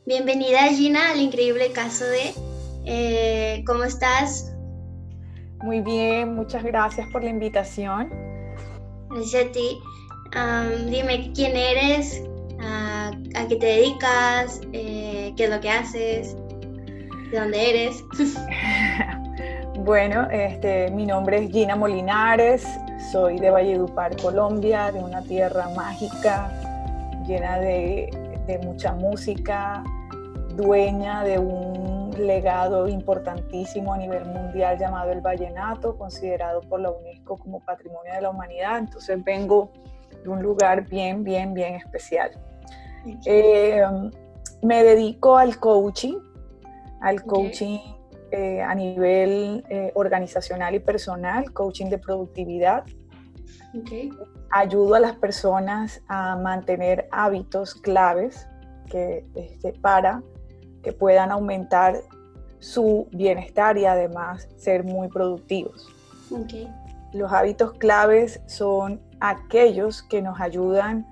Bienvenida Gina al increíble caso de ¿cómo estás? Muy bien, muchas gracias por la invitación. Gracias a ti. Dime quién eres, a qué te dedicas, qué es lo que haces, de dónde eres. Bueno, mi nombre es Gina Molinares, soy de Valledupar, Colombia, de una tierra mágica, llena de mucha música, dueña de un legado importantísimo a nivel mundial llamado el vallenato, considerado por la UNESCO como Patrimonio de la Humanidad. Entonces vengo de un lugar bien, bien, bien especial. Me dedico al coaching a nivel organizacional y personal, coaching de productividad. Okay. Ayudo a las personas a mantener hábitos claves para que puedan aumentar su bienestar y además ser muy productivos. Okay. Los hábitos claves son aquellos que nos ayudan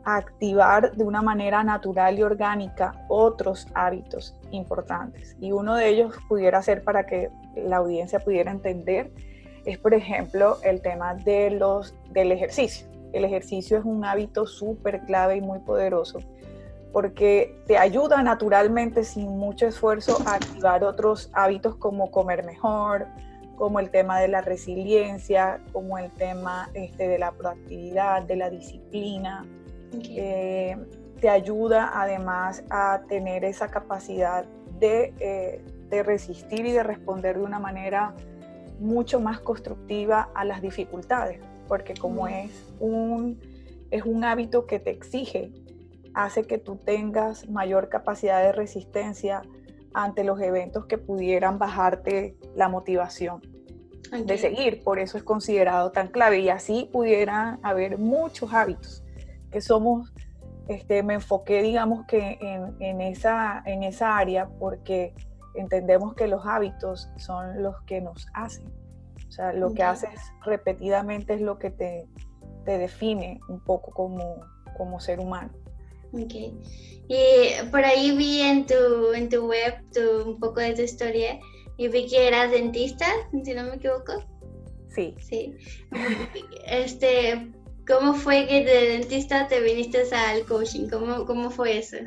a activar de una manera natural y orgánica otros hábitos importantes. Y uno de ellos pudiera ser, para que la audiencia pudiera entender, es por ejemplo el tema del ejercicio. El ejercicio es un hábito súper clave y muy poderoso porque te ayuda naturalmente, sin mucho esfuerzo, a activar otros hábitos como comer mejor, como el tema de la resiliencia, como el tema de la proactividad, de la disciplina. Okay. Te ayuda además a tener esa capacidad de resistir y de responder de una manera mucho más constructiva a las dificultades, porque como es un hábito que te exige, hace que tú tengas mayor capacidad de resistencia ante los eventos que pudieran bajarte la motivación de seguir. Por eso es considerado tan clave, y así pudieran haber muchos hábitos que somos. Me enfoqué, digamos, que en esa área, porque entendemos que los hábitos son los que nos hacen. O sea, lo que haces repetidamente es lo que te define un poco como ser humano. Okay. Y por ahí vi en tu web un poco de tu historia y vi que eras dentista, si no me equivoco. Sí. Sí. ¿Cómo fue que de dentista te viniste al coaching? ¿Cómo fue eso?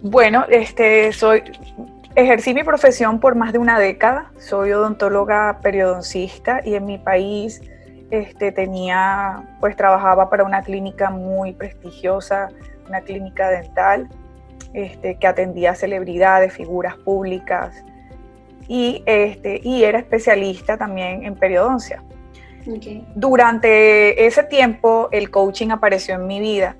Bueno, ejercí mi profesión por más de una década. Soy odontóloga periodoncista y en mi país trabajaba para una clínica muy prestigiosa, una clínica dental, que atendía celebridades, figuras públicas, y era especialista también en periodoncia. Okay. Durante ese tiempo el coaching apareció en mi vida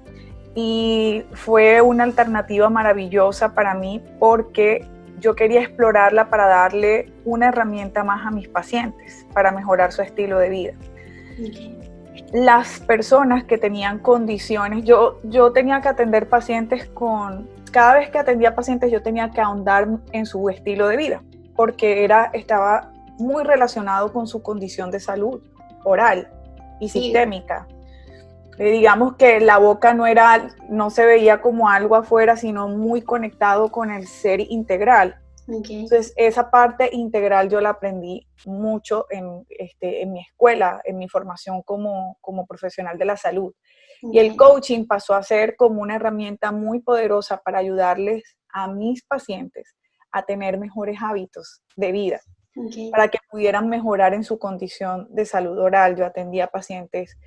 y fue una alternativa maravillosa para mí, porque yo quería explorarla para darle una herramienta más a mis pacientes para mejorar su estilo de vida. Okay. Las personas que tenían condiciones, yo tenía que atender pacientes cada vez que atendía pacientes yo tenía que ahondar en su estilo de vida, porque estaba muy relacionado con su condición de salud oral y sistémica. Digamos que la boca no se veía como algo afuera, sino muy conectado con el ser integral. Okay. Entonces, esa parte integral yo la aprendí mucho en mi escuela, en mi formación como profesional de la salud. Okay. Y el coaching pasó a ser como una herramienta muy poderosa para ayudarles a mis pacientes a tener mejores hábitos de vida. Okay. Para que pudieran mejorar en su condición de salud oral. Yo atendía pacientes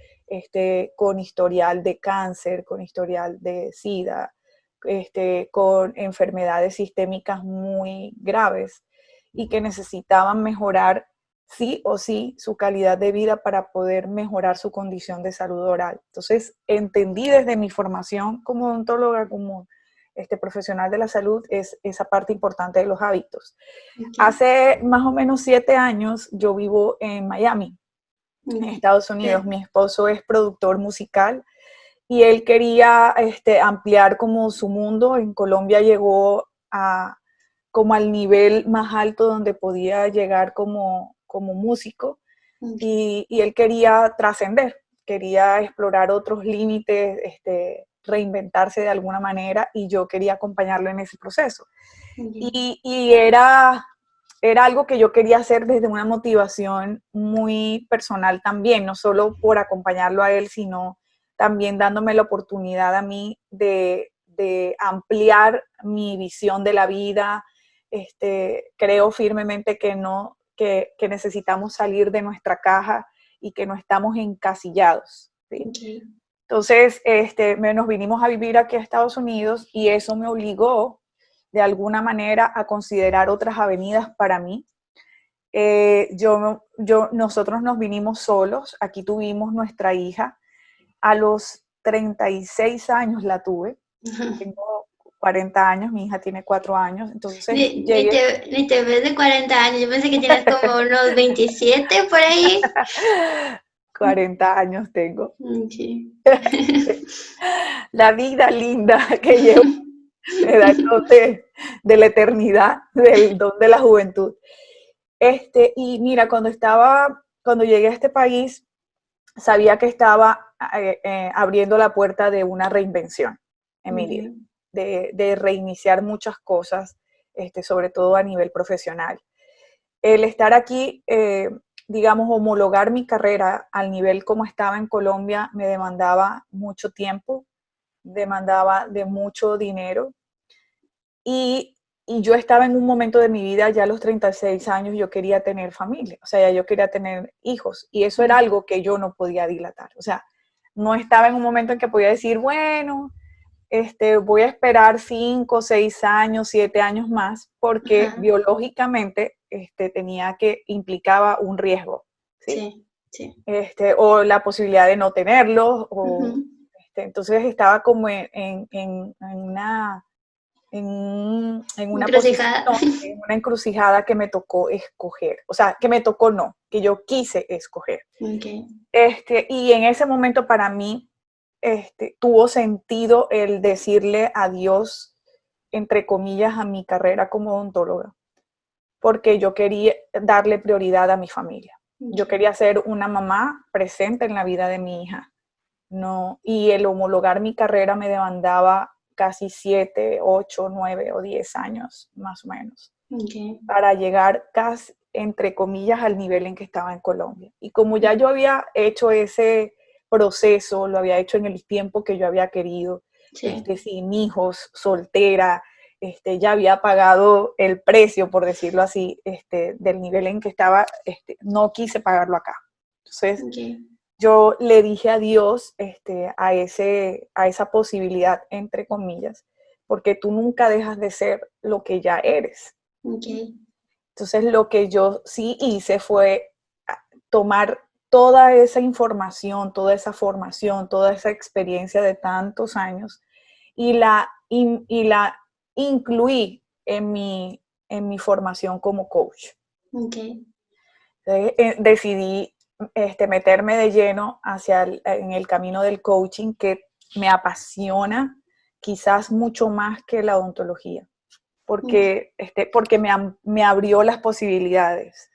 con historial de cáncer, con historial de SIDA, con enfermedades sistémicas muy graves y que necesitaban mejorar sí o sí su calidad de vida para poder mejorar su condición de salud oral. Entonces, entendí desde mi formación como odontóloga, como profesional de la salud, es esa parte importante de los hábitos. Okay. Hace más o menos 7 años yo vivo en Miami en Estados Unidos. Sí. Mi esposo es productor musical y él quería ampliar como su mundo. En Colombia llegó como al nivel más alto donde podía llegar como músico y él quería trascender, quería explorar otros límites, reinventarse de alguna manera y yo quería acompañarlo en ese proceso. Y era algo que yo quería hacer desde una motivación muy personal también, no solo por acompañarlo a él, sino también dándome la oportunidad a mí de ampliar mi visión de la vida. Creo firmemente que necesitamos salir de nuestra caja y que no estamos encasillados, ¿sí? Entonces, nos vinimos a vivir aquí a Estados Unidos y eso me obligó de alguna manera a considerar otras avenidas para mí. Nosotros nos vinimos solos, aquí tuvimos nuestra hija. A los 36 años la tuve, tengo 40 años, mi hija tiene 4 años, entonces llegué... Ni te ves de 40 años, yo pensé que tienes como unos 27 por ahí. 40 años tengo. Sí. La vida linda que llevo me da el don de la eternidad, del don de la juventud. Y mira, cuando llegué a este país, sabía que estaba abriendo la puerta de una reinvención en mi vida, de reiniciar muchas cosas, sobre todo a nivel profesional. El estar aquí, digamos, homologar mi carrera al nivel como estaba en Colombia, me demandaba mucho tiempo, demandaba de mucho dinero y yo estaba en un momento de mi vida, ya a los 36 años, yo quería tener familia, o sea, ya yo quería tener hijos y eso era algo que yo no podía dilatar, o sea, no estaba en un momento en que podía decir, bueno, voy a esperar 5, 6 años, 7 años más, porque biológicamente implicaba un riesgo, ¿sí? Sí. O la posibilidad de no tenerlo, entonces estaba como en una posición, en una encrucijada que me tocó escoger, o sea, que me tocó no, que yo quise escoger. Y en ese momento para mí tuvo sentido el decirle adiós, entre comillas, a mi carrera como odontóloga, porque yo quería darle prioridad a mi familia. Yo quería ser una mamá presente en la vida de mi hija, ¿no? Y el homologar mi carrera me demandaba casi 7, 8, 9 o 10 años, más o menos, para llegar casi, entre comillas, al nivel en que estaba en Colombia. Y como ya yo había hecho ese proceso, lo había hecho en el tiempo que yo había querido, sin hijos, soltera, ya había pagado el precio, por decirlo así, del nivel en que estaba, no quise pagarlo acá. Entonces, yo le dije adiós a esa posibilidad, entre comillas, porque tú nunca dejas de ser lo que ya eres. Entonces, lo que yo sí hice fue tomar toda esa información, toda esa formación, toda esa experiencia de tantos años y la incluí en mi formación como coach. Entonces, decidí meterme de lleno en el camino del coaching, que me apasiona quizás mucho más que la odontología, porque me abrió las posibilidades.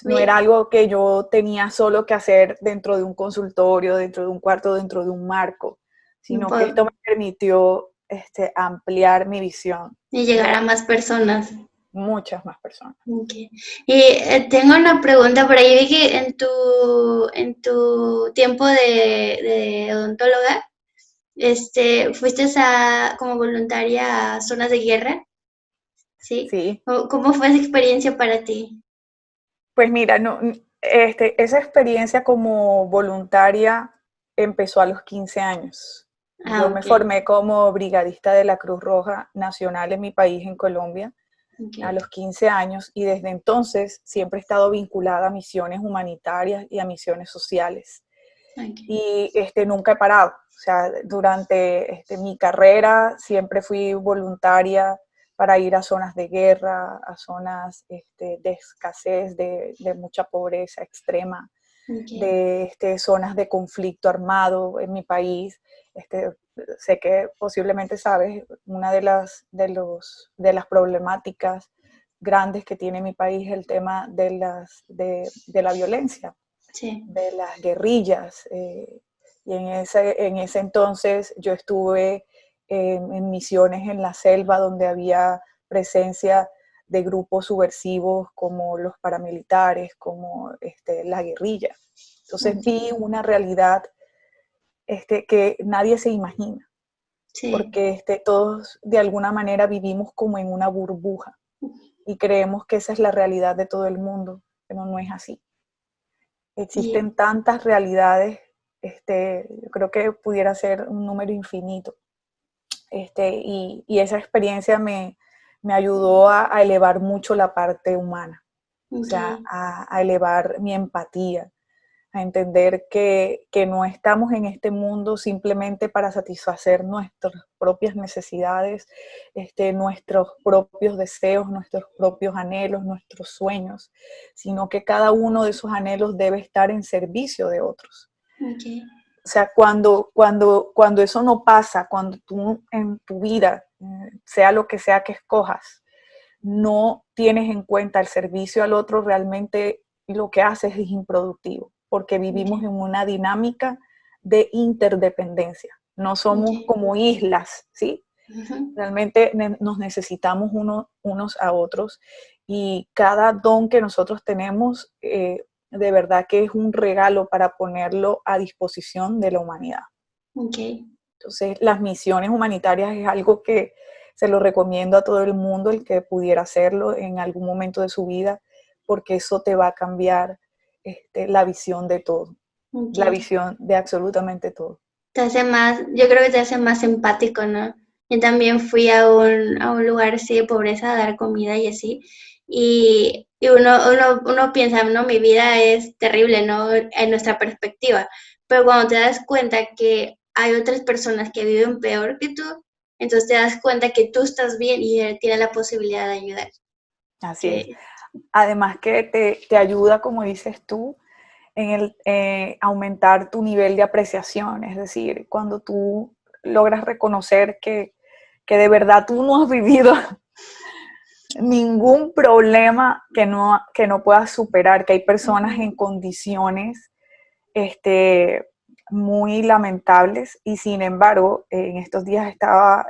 No era algo que yo tenía solo que hacer dentro de un consultorio, dentro de un cuarto, dentro de un marco, sino que esto me permitió ampliar mi visión. Y llegar a más personas. Muchas más personas. Y tengo una pregunta por ahí. Vi que en tu tiempo de odontóloga, fuiste como voluntaria a zonas de guerra, ¿sí? Sí. ¿Cómo fue esa experiencia para ti? Pues mira, esa experiencia como voluntaria empezó a los 15 años. Yo me formé como brigadista de la Cruz Roja Nacional en mi país, en Colombia, a los 15 años, y desde entonces siempre he estado vinculada a misiones humanitarias y a misiones sociales. Y nunca he parado. O sea, durante mi carrera siempre fui voluntaria para ir a zonas de guerra, a zonas de escasez, de mucha pobreza extrema, Okay. de zonas de conflicto armado en mi país. Sé que posiblemente sabes, una de las problemáticas grandes que tiene mi país es el tema de la violencia, Sí. de las guerrillas. Y en ese entonces yo estuve en misiones en la selva donde había presencia de grupos subversivos como los paramilitares, como la guerrilla. Entonces vi Okay. una realidad que nadie se imagina, Sí. porque todos de alguna manera vivimos como en una burbuja y creemos que esa es la realidad de todo el mundo, pero no es así. Y, Existen tantas realidades, yo creo que pudiera ser un número infinito. Y esa experiencia me ayudó a elevar mucho la parte humana, o sea, okay. a elevar mi empatía, a entender que no estamos en este mundo simplemente para satisfacer nuestras propias necesidades, nuestros propios deseos, nuestros propios anhelos, nuestros sueños, sino que cada uno de esos anhelos debe estar en servicio de otros. Okay. O sea, cuando eso no pasa, cuando tú en tu vida, sea lo que sea que escojas, no tienes en cuenta el servicio al otro, realmente lo que haces es improductivo, porque vivimos Okay. en una dinámica de interdependencia. No somos Okay. como islas, ¿sí? Ujú. Realmente nos necesitamos unos a otros y cada don que nosotros tenemos, de verdad que es un regalo para ponerlo a disposición de la humanidad. Okay. Entonces, las misiones humanitarias es algo que se lo recomiendo a todo el mundo, el que pudiera hacerlo en algún momento de su vida, porque eso te va a cambiar la visión de todo, la Okay. visión de absolutamente todo. Te hace más, yo creo que te hace más empático, ¿no? Yo también fui a un lugar así de pobreza a dar comida y así, y uno piensa, no, mi vida es terrible, ¿no? En nuestra perspectiva, pero cuando te das cuenta que hay otras personas que viven peor que tú, entonces te das cuenta que tú estás bien y tienes la posibilidad de ayudar. Así es. Que, Además que te ayuda, como dices tú, en el aumentar tu nivel de apreciación, es decir, cuando tú logras reconocer que de verdad tú no has vivido ningún problema que no puedas superar, que hay personas en ujú, condiciones muy lamentables y sin embargo, en estos días estaba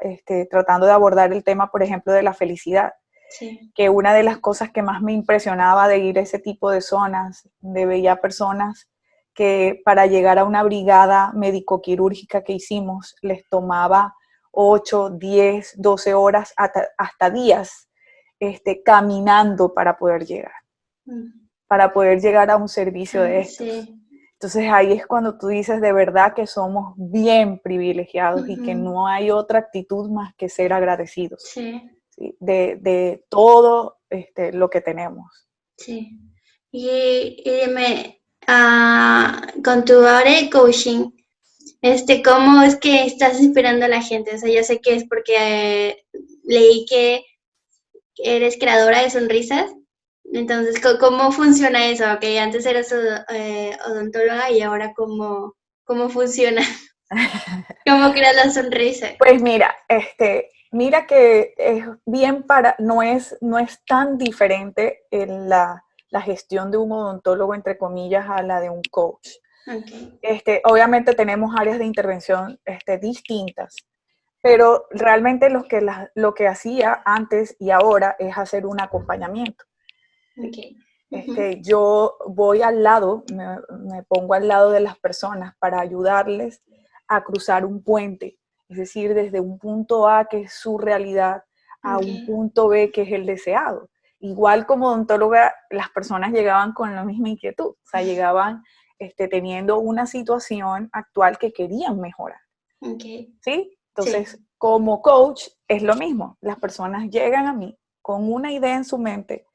tratando de abordar el tema, por ejemplo, de la felicidad, sí, que una de las cosas que más me impresionaba de ir a ese tipo de zonas, de veía personas que para llegar a una brigada médico-quirúrgica que hicimos les tomaba 8, 10, 12 horas, hasta días, caminando mm, para poder llegar a un servicio de estos. sí, Entonces ahí es cuando tú dices de verdad que somos bien privilegiados y que ujú, no hay otra actitud más que ser agradecidos, sí. ¿sí? De todo lo que tenemos. Sí. Y dime, con tu área de coaching, ¿cómo es que estás inspirando a la gente? O sea, yo sé que es porque leí que eres creadora de sonrisas. Entonces, ¿cómo funciona eso? Que antes eras odontóloga y ahora cómo funciona, cómo creas la sonrisa. Pues mira, mira que es bien no es tan diferente en la gestión de un odontólogo, entre comillas, a la de un coach. Okay. Obviamente tenemos áreas de intervención distintas, pero realmente lo que hacía antes y ahora es hacer un acompañamiento. ¿Sí? Okay. Ujú. Yo voy al lado, me pongo al lado de las personas para ayudarles a cruzar un puente, es decir, desde un punto A, que es su realidad, a un Okay. punto B, que es el deseado. Igual como odontóloga, las personas llegaban con la misma inquietud, o sea, llegaban teniendo una situación actual que querían mejorar, Okay. ¿sí? Sí. Entonces, como coach es lo mismo, las personas llegan a mí con una idea en su mente,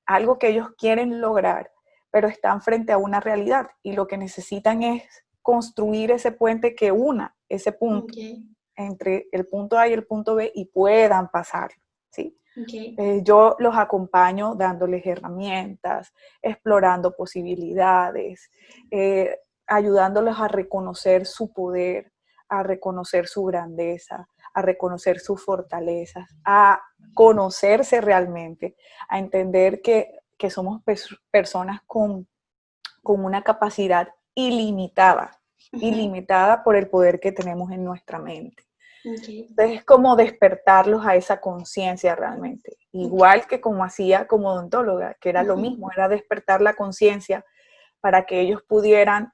algo que ellos quieren lograr, pero están frente a una realidad y lo que necesitan es construir ese puente que una ese punto Okay. entre el punto A y el punto B y puedan pasar. ¿sí? Okay. Yo los acompaño dándoles herramientas, explorando posibilidades, ayudándolos a reconocer su poder, a reconocer su grandeza, a reconocer sus fortalezas, a conocerse realmente, a entender que somos personas con una capacidad ilimitada, ilimitada por el poder que tenemos en nuestra mente. Okay. Entonces es como despertarlos a esa conciencia realmente, igual que como hacía como odontóloga, que era lo mismo, era despertar la conciencia para que ellos pudieran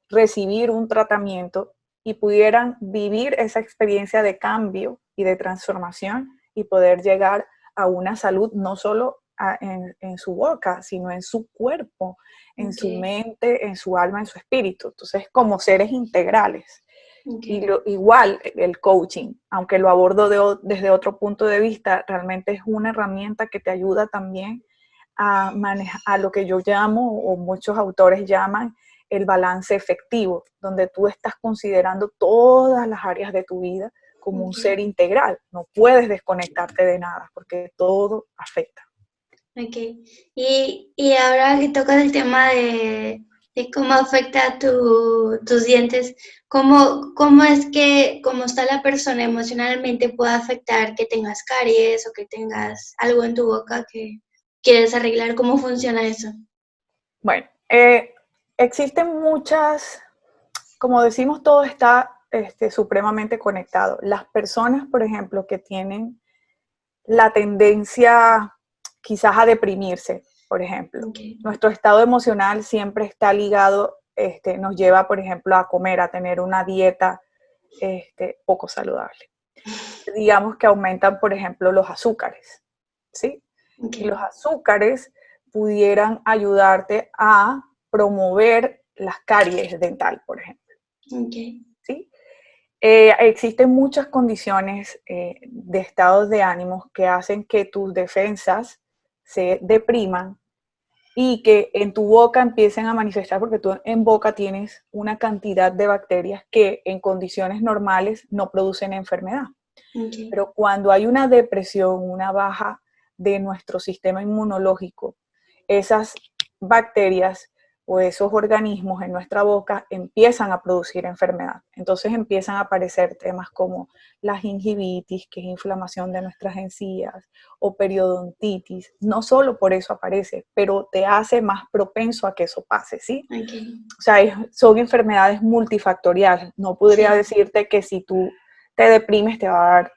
recibir un tratamiento y pudieran vivir esa experiencia de cambio y de transformación y poder llegar a una salud no solo en su boca, sino en su cuerpo, en su mente, en su alma, en su espíritu. Entonces, como seres integrales. Y igual el coaching, aunque lo abordo desde otro punto de vista, realmente es una herramienta que te ayuda también a manejar a lo que yo llamo, o muchos autores llaman, el balance efectivo, donde tú estás considerando todas las áreas de tu vida como un ser integral. No puedes desconectarte de nada, porque todo afecta. Ok. Y ahora que tocas el tema de cómo afecta a tus dientes, ¿cómo es que, cómo está la persona emocionalmente, puede afectar que tengas caries o que tengas algo en tu boca que quieres arreglar? ¿Cómo funciona eso? Bueno, existen muchas, como decimos, todo está supremamente conectado. Las personas, por ejemplo, que tienen la tendencia quizás a deprimirse, por ejemplo. Nuestro estado emocional siempre está ligado, nos lleva, por ejemplo, a comer, a tener una dieta poco saludable. Digamos que aumentan, por ejemplo, los azúcares, ¿sí? Y los azúcares pudieran ayudarte a promover las caries dental, por ejemplo. ¿Sí? Existen muchas condiciones de estados de ánimos que hacen que tus defensas se depriman y que en tu boca empiecen a manifestar, porque tú en boca tienes una cantidad de bacterias que en condiciones normales no producen enfermedad. Pero cuando hay una depresión, una baja de nuestro sistema inmunológico, esas bacterias o esos organismos en nuestra boca empiezan a producir enfermedad. Entonces empiezan a aparecer temas como la gingivitis, que es inflamación de nuestras encías, o periodontitis. No solo por eso aparece, pero te hace más propenso a que eso pase, ¿sí? O sea, son enfermedades multifactoriales. No podría decirte que si tú te deprimes te va a dar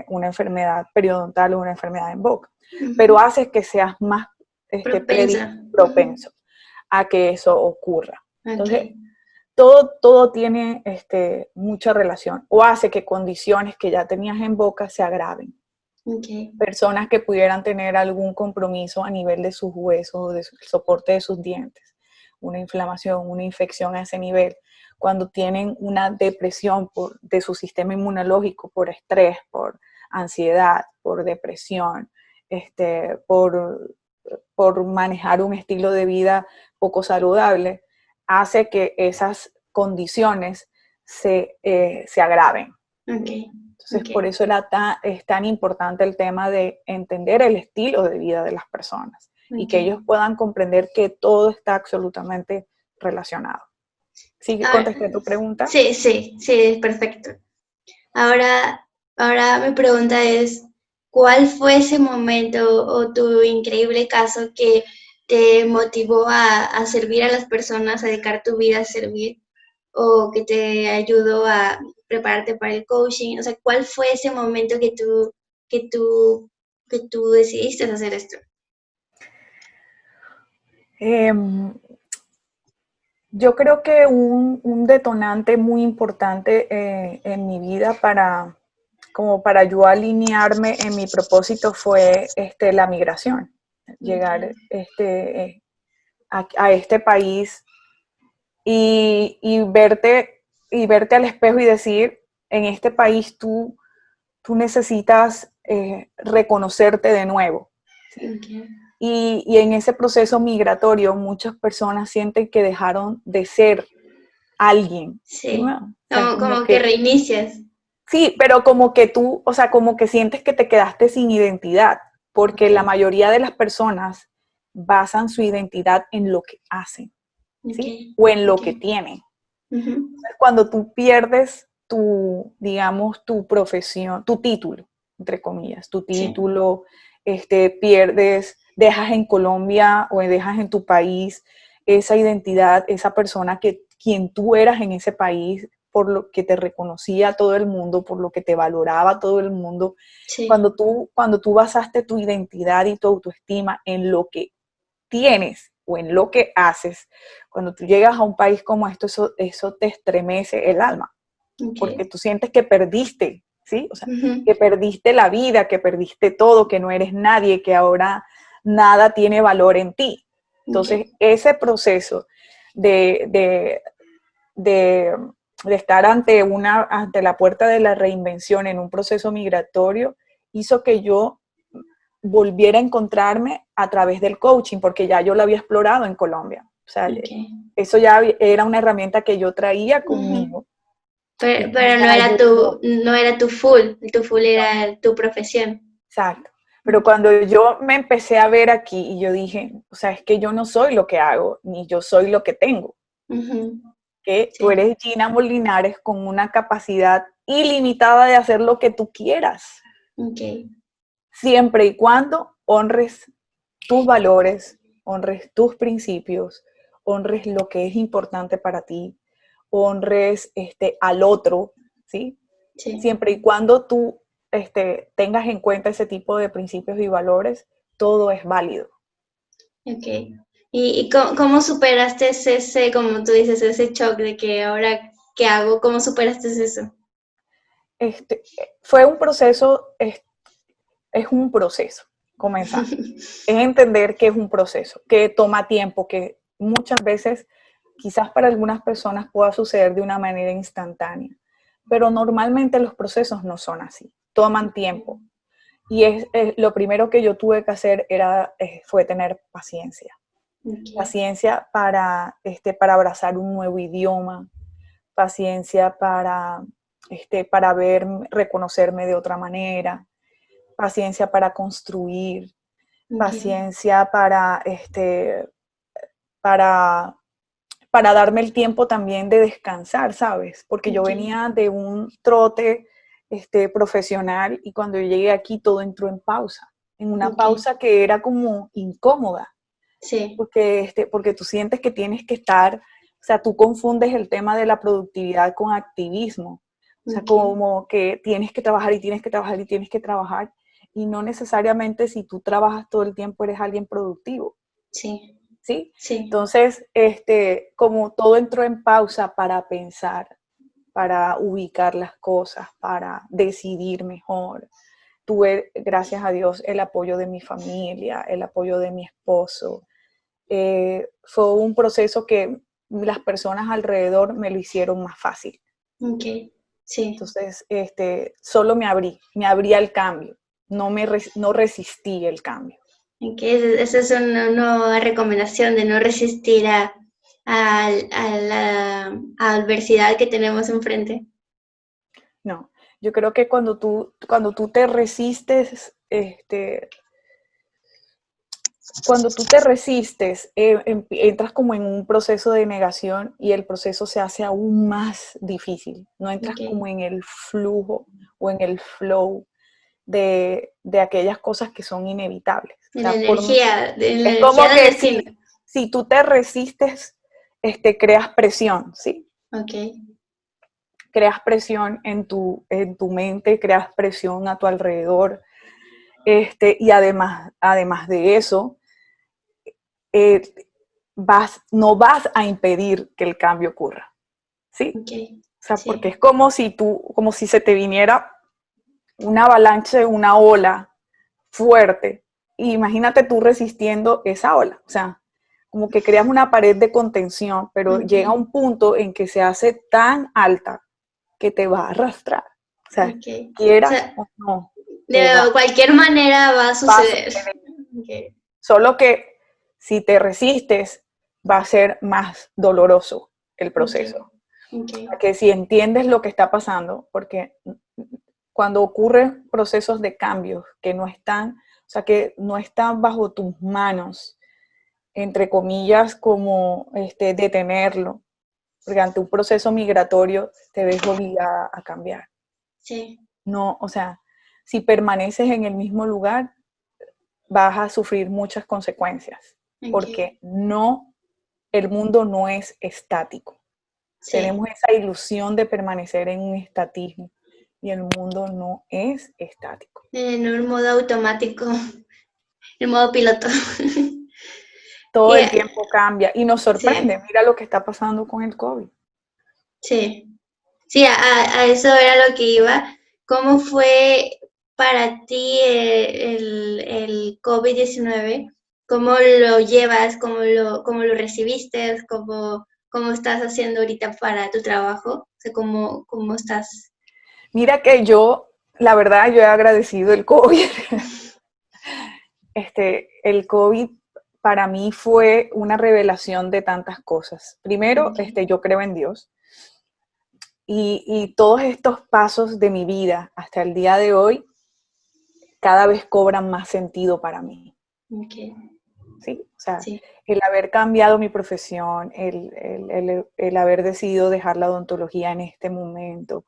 una enfermedad periodontal o una enfermedad en boca, pero hace que seas más propenso a que eso ocurra. Entonces, todo tiene mucha relación, o hace que condiciones que ya tenías en boca se agraven. Personas que pudieran tener algún compromiso a nivel de sus huesos o del soporte de sus dientes, una inflamación, una infección a ese nivel, cuando tienen una depresión de su sistema inmunológico por estrés, por ansiedad, por depresión, por manejar un estilo de vida poco saludable, hace que esas condiciones se agraven. Entonces, por eso es tan importante el tema de entender el estilo de vida de las personas y que ellos puedan comprender que todo está absolutamente relacionado. ¿Sí contesté tu pregunta? Sí, perfecto. Ahora mi pregunta es, ¿cuál fue ese momento o tu increíble caso que te motivó a servir a las personas, a dedicar tu vida a servir, o que te ayudó a prepararte para el coaching? O sea, ¿cuál fue ese momento que tú decidiste hacer esto? Yo creo que un detonante muy importante en mi vida como para yo alinearme en mi propósito fue la migración. Llegar a este país y verte al espejo y decir, en este país tú necesitas reconocerte de nuevo. ¿Sí? Y en ese proceso migratorio muchas personas sienten que dejaron de ser alguien. Sí, ¿no? O sea, como que reinicias. Sí, pero como que tú, o sea, como que sientes que te quedaste sin identidad, porque la mayoría de las personas basan su identidad en lo que hacen, ¿sí? Okay, O en lo que okay. tienen. Ujú. Cuando tú pierdes tu, digamos, tu profesión, tu título, entre comillas, tu Sí, título, pierdes, dejas en Colombia o dejas en tu país esa identidad, esa persona que quien tú eras en ese país, por lo que te reconocía todo el mundo, por lo que te valoraba todo el mundo. sí, Cuando tú basaste tu identidad y tu autoestima en lo que tienes o en lo que haces, cuando tú llegas a un país como esto, eso te estremece el alma, porque okay. tú sientes que perdiste, ¿sí? O sea, Ujú. que perdiste la vida, que perdiste todo, que no eres nadie, que ahora nada tiene valor en ti. Entonces, Okay, ese proceso de, de, de, de estar ante la puerta de la reinvención en un proceso migratorio hizo que yo volviera a encontrarme a través del coaching, porque ya yo lo había explorado en Colombia. O sea, okay. eso ya era una herramienta que yo traía Ujú. conmigo y que Pero me ayudó. no era tu full era tu profesión. Exacto. Pero Okay. cuando yo me empecé a ver aquí y yo dije, o sea, es que yo no soy lo que hago, ni yo soy lo que tengo, Ujú. que tú Sí, eres Gina Molinares con una capacidad ilimitada de hacer lo que tú quieras, okay, siempre y cuando honres tus valores, honres tus principios, honres lo que es importante para ti, honres al otro, ¿sí? sí, Siempre y cuando tú tengas en cuenta ese tipo de principios y valores, todo es válido. okay. ¿Y cómo superaste ese, como tú dices, ese shock de que ahora qué hago? ¿Cómo superaste eso? Fue un proceso, es un proceso, comenzando. Es entender que es un proceso, que toma tiempo, que muchas veces quizás para algunas personas pueda suceder de una manera instantánea, pero normalmente los procesos no son así, toman tiempo. Y lo primero que yo tuve que hacer fue tener paciencia. Okay, Paciencia para abrazar un nuevo idioma, paciencia para reconocerme de otra manera, paciencia para construir, okay, paciencia para, para darme el tiempo también de descansar, ¿sabes? Porque yo okay, venía de un trote profesional y cuando yo llegué aquí todo entró en pausa, en una okay, pausa que era como incómoda, sí, porque tú sientes que tienes que estar, o sea, tú confundes el tema de la productividad con activismo, o sea, okay, como que tienes que trabajar y tienes que trabajar y tienes que trabajar, y no necesariamente si tú trabajas todo el tiempo eres alguien productivo, sí, ¿sí? sí, Entonces, como todo entró en pausa para pensar, para ubicar las cosas, para decidir mejor, tuve, gracias a Dios, el apoyo de mi familia, el apoyo de mi esposo. Fue un proceso que las personas alrededor me lo hicieron más fácil. okay, sí. Entonces, solo me abrí al cambio, no resistí el cambio. Que esa es una nueva recomendación de no resistir a la adversidad que tenemos enfrente. No, yo creo que cuando tú te resistes, cuando tú te resistes, entras como en un proceso de negación y el proceso se hace aún más difícil. No entras Okay. como en el flujo o en el flow de aquellas cosas que son inevitables. O sea, De la es energía como del que destino. si tú te resistes, creas presión, ¿sí? Okay. Creas presión en tu mente, creas presión a tu alrededor. Y además de eso, eh, no vas a impedir que el cambio ocurra, ¿sí? Okay. O sea, porque Sí. es como si se te viniera una avalancha, una ola fuerte. Y imagínate tú resistiendo esa ola. O sea, como que creas una pared de contención, pero llega Okay. un punto en que se hace tan alta que te va a arrastrar. O sea, Okay. O quieras sea, o no, de te va, cualquier manera va a va a suceder. suceder. Okay. Solo que si te resistes, va a ser más doloroso el Okay. proceso. Okay. Que si entiendes lo que está pasando, porque cuando ocurren procesos de cambios que no están, o sea, que no están bajo tus manos, entre comillas, como detenerlo, porque ante un proceso migratorio te ves obligada a cambiar. Sí. No, o sea, si permaneces en el mismo lugar, vas a sufrir muchas consecuencias, porque no, el mundo no es estático. Sí. Tenemos esa ilusión de permanecer en un estatismo y el mundo no es estático. En un modo automático, en modo piloto. Todo el tiempo cambia y nos sorprende. Sí. Mira lo que está pasando con el COVID. Sí, sí, a eso era lo que iba. ¿Cómo fue para ti el COVID-19? ¿Cómo lo llevas? ¿Cómo lo recibiste? ¿Cómo estás haciendo ahorita para tu trabajo? O sea, ¿cómo estás? Mira que yo, la verdad, yo he agradecido el COVID. El COVID para mí fue una revelación de tantas cosas. Primero, yo creo en Dios. Y todos estos pasos de mi vida hasta el día de hoy cada vez cobran más sentido para mí. ¿Sí? O sea, sí. El haber cambiado mi profesión, el haber decidido dejar la odontología en este momento,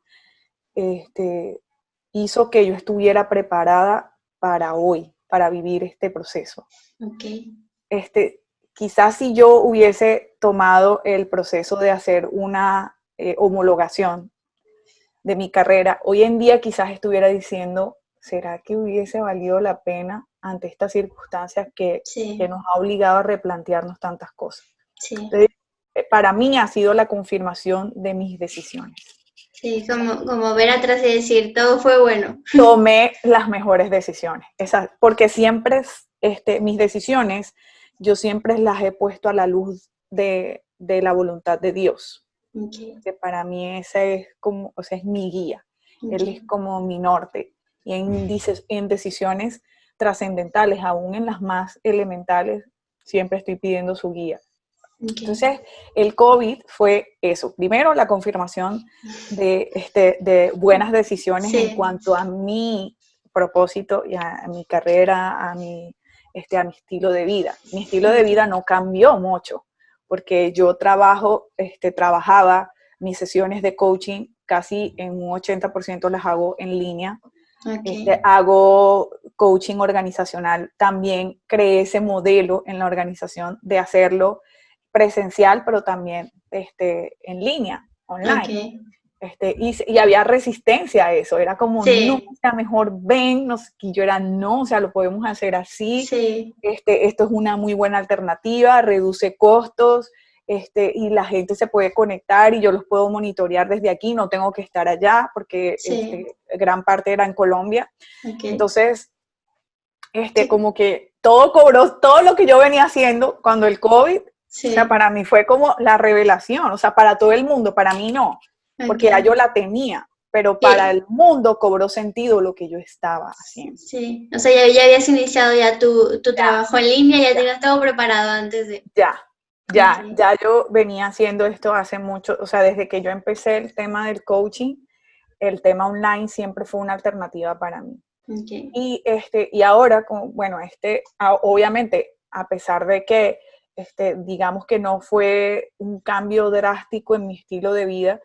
hizo que yo estuviera preparada para hoy, para vivir este proceso. Quizás si yo hubiese tomado el proceso de hacer una homologación de mi carrera, hoy en día quizás estuviera diciendo, ¿será que hubiese valido la pena ante estas circunstancias que nos ha obligado a replantearnos tantas cosas? Sí. Entonces, para mí ha sido la confirmación de mis decisiones. Sí, como ver atrás y decir, todo fue bueno. Tomé las mejores decisiones, porque siempre mis decisiones, yo siempre las he puesto a la luz de la voluntad de Dios. Que para mí ese es como, o sea, es mi guía. Él es como mi norte. Y en decisiones trascendentales, aún en las más elementales, siempre estoy pidiendo su guía. Entonces, el COVID fue eso. Primero, la confirmación de buenas decisiones en cuanto a mi propósito y a mi carrera, a mi estilo de vida. Mi estilo de vida no cambió mucho, porque yo trabajaba mis sesiones de coaching casi en un 80% las hago en línea. Hago coaching organizacional. También creé ese modelo en la organización de hacerlo presencial, pero también en línea, online. Y había resistencia a eso, era como, no, o sea, mejor ven, y yo era, no, o sea, lo podemos hacer así, esto es una muy buena alternativa, reduce costos, y la gente se puede conectar y yo los puedo monitorear desde aquí, no tengo que estar allá, porque gran parte era en Colombia. Entonces, como que todo cobró, todo lo que yo venía haciendo cuando el COVID, o sea, para mí fue como la revelación, o sea, para todo el mundo, para mí no, porque ya yo la tenía, pero para el mundo cobró sentido lo que yo estaba haciendo. Sí, o sea, ya habías iniciado ya tu trabajo en línea, ya tenías todo preparado antes de... Ya yo venía haciendo esto hace mucho, o sea, desde que yo empecé el tema del coaching, el tema online siempre fue una alternativa para mí. Y ahora, bueno, obviamente, a pesar de que, digamos que no fue un cambio drástico en mi estilo de vida,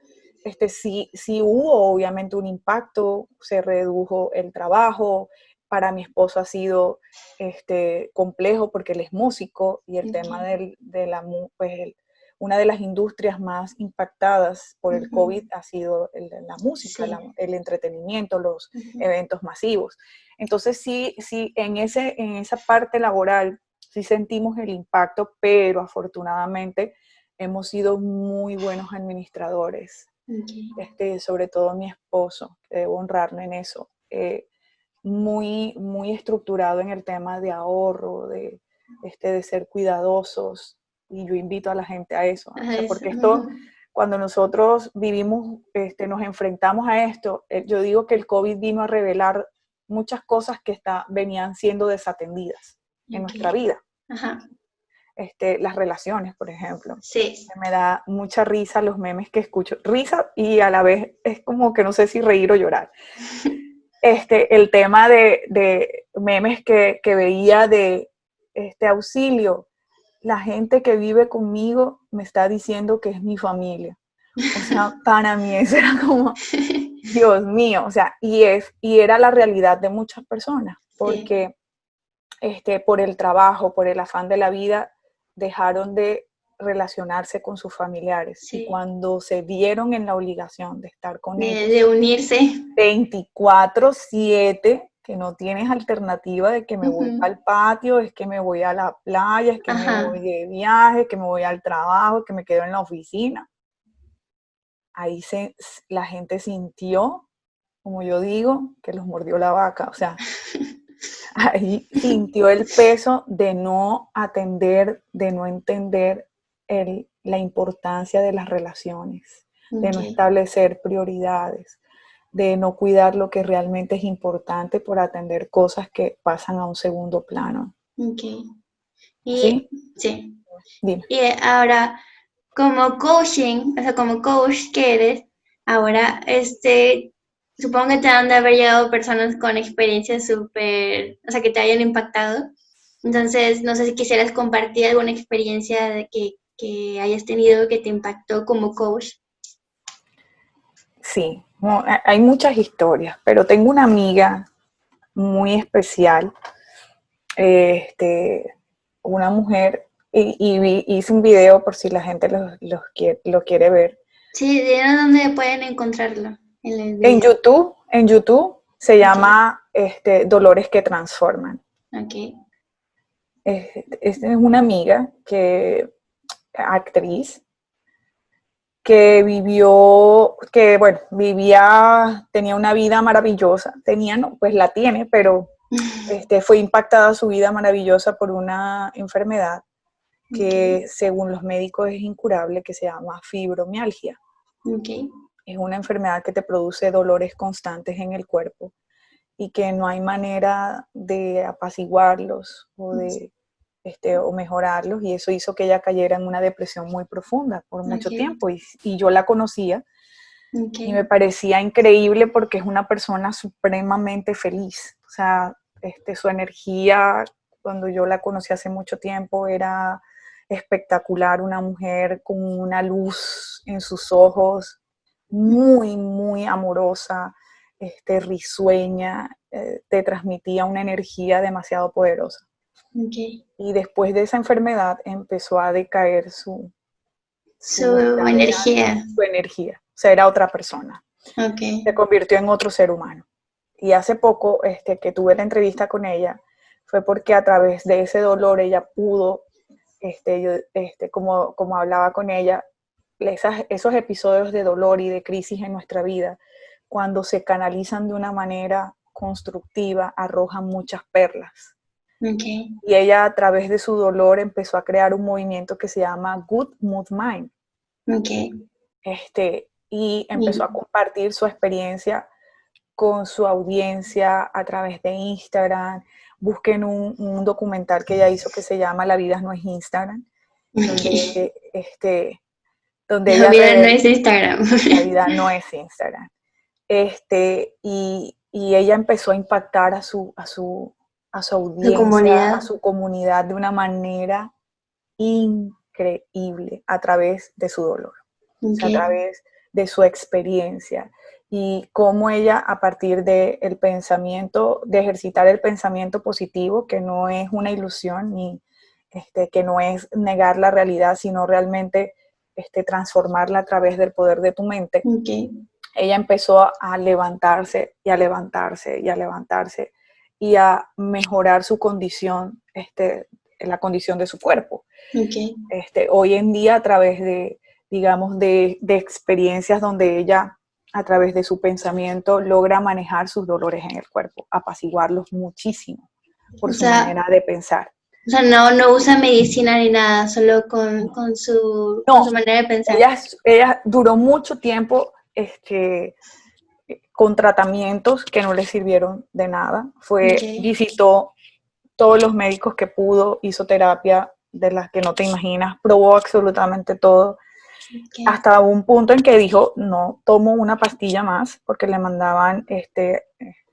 sí hubo obviamente un impacto, se redujo el trabajo, para mi esposo ha sido complejo porque él es músico y el tema una de las industrias más impactadas por el COVID ha sido la música, el entretenimiento, los eventos masivos. Entonces sí, en esa parte laboral sí sentimos el impacto, pero afortunadamente hemos sido muy buenos administradores. Sobre todo mi esposo, debo honrarle en eso. Muy, muy estructurado en el tema de ahorro, de ser cuidadosos, y yo invito a la gente a eso, o sea, porque cuando nosotros vivimos, nos enfrentamos a esto, yo digo que el COVID vino a revelar muchas cosas que venían siendo desatendidas en nuestra vida. Las relaciones, por ejemplo. Me da mucha risa los memes que escucho, risa y a la vez es como que no sé si reír o llorar. el tema de memes que veía de auxilio, la gente que vive conmigo me está diciendo que es mi familia. O sea, para mí eso era como, Dios mío, o sea, y era la realidad de muchas personas, porque por el trabajo, por el afán de la vida, dejaron de relacionarse con sus familiares. Sí. Y cuando se vieron en la obligación de estar con ellos, de unirse 24/7, que no tienes alternativa de que me voy al patio, es que me voy a la playa, es que me voy de viaje, que me voy al trabajo, que me quedo en la oficina. Ahí la gente sintió, como yo digo, que los mordió la vaca. O sea, ahí sintió el peso de no atender, de no entender la importancia de las relaciones, de no establecer prioridades, de no cuidar lo que realmente es importante por atender cosas que pasan a un segundo plano. ¿Sí? Sí. Dime. Y ahora, como coaching, o sea, como coach que eres, ahora, supongo que te han de haber llegado personas con experiencias súper, o sea, que te hayan impactado. Entonces, no sé si quisieras compartir alguna experiencia de que hayas tenido que te impactó como coach. Sí, hay muchas historias, pero tengo una amiga muy especial, una mujer, y hice un video por si la gente lo quiere ver. Sí, ¿de dónde pueden encontrarlo? En YouTube se llama Dolores que Transforman. Esta es una amiga actriz, que tenía una vida maravillosa, pues la tiene, pero fue impactada su vida maravillosa por una enfermedad que según los médicos es incurable, que se llama fibromialgia. Es una enfermedad que te produce dolores constantes en el cuerpo y que no hay manera de apaciguarlos o mejorarlos, y eso hizo que ella cayera en una depresión muy profunda por mucho tiempo, y yo la conocía y me parecía increíble porque es una persona supremamente feliz. O sea, su energía, cuando yo la conocí hace mucho tiempo, era espectacular, una mujer con una luz en sus ojos, muy, muy amorosa, risueña, te transmitía una energía demasiado poderosa. Y después de esa enfermedad empezó a decaer su energía. Su energía. O sea, era otra persona. Se convirtió en otro ser humano. Y hace poco que tuve la entrevista con ella, fue porque a través de ese dolor ella pudo, como hablaba con ella, esos episodios de dolor y de crisis en nuestra vida, cuando se canalizan de una manera constructiva, arrojan muchas perlas. Y ella, a través de su dolor, empezó a crear un movimiento que se llama Good Mood Mind. Y empezó a compartir su experiencia con su audiencia a través de Instagram. Busquen un documental que ella hizo que se llama La vida no es Instagram, donde la vida no es Instagram. La vida no es Instagram. Y ella empezó a impactar a su audiencia, a su comunidad de una manera increíble a través de su dolor, o sea, a través de su experiencia, y cómo ella, a partir de ejercitar el pensamiento positivo, que no es una ilusión, ni que no es negar la realidad, sino realmente transformarla a través del poder de tu mente. Ella empezó a levantarse y a levantarse y a levantarse y a mejorar su condición, la condición de su cuerpo. Hoy en día, a través de experiencias donde ella, a través de su pensamiento, logra manejar sus dolores en el cuerpo, apaciguarlos muchísimo por su manera de pensar. O sea, no usa medicina ni nada, solo con su manera de pensar. Ella duró mucho tiempo con tratamientos que no le sirvieron de nada. Visitó todos los médicos que pudo, hizo terapia de las que no te imaginas, probó absolutamente todo. Hasta un punto en que dijo, no tomo una pastilla más, porque le mandaban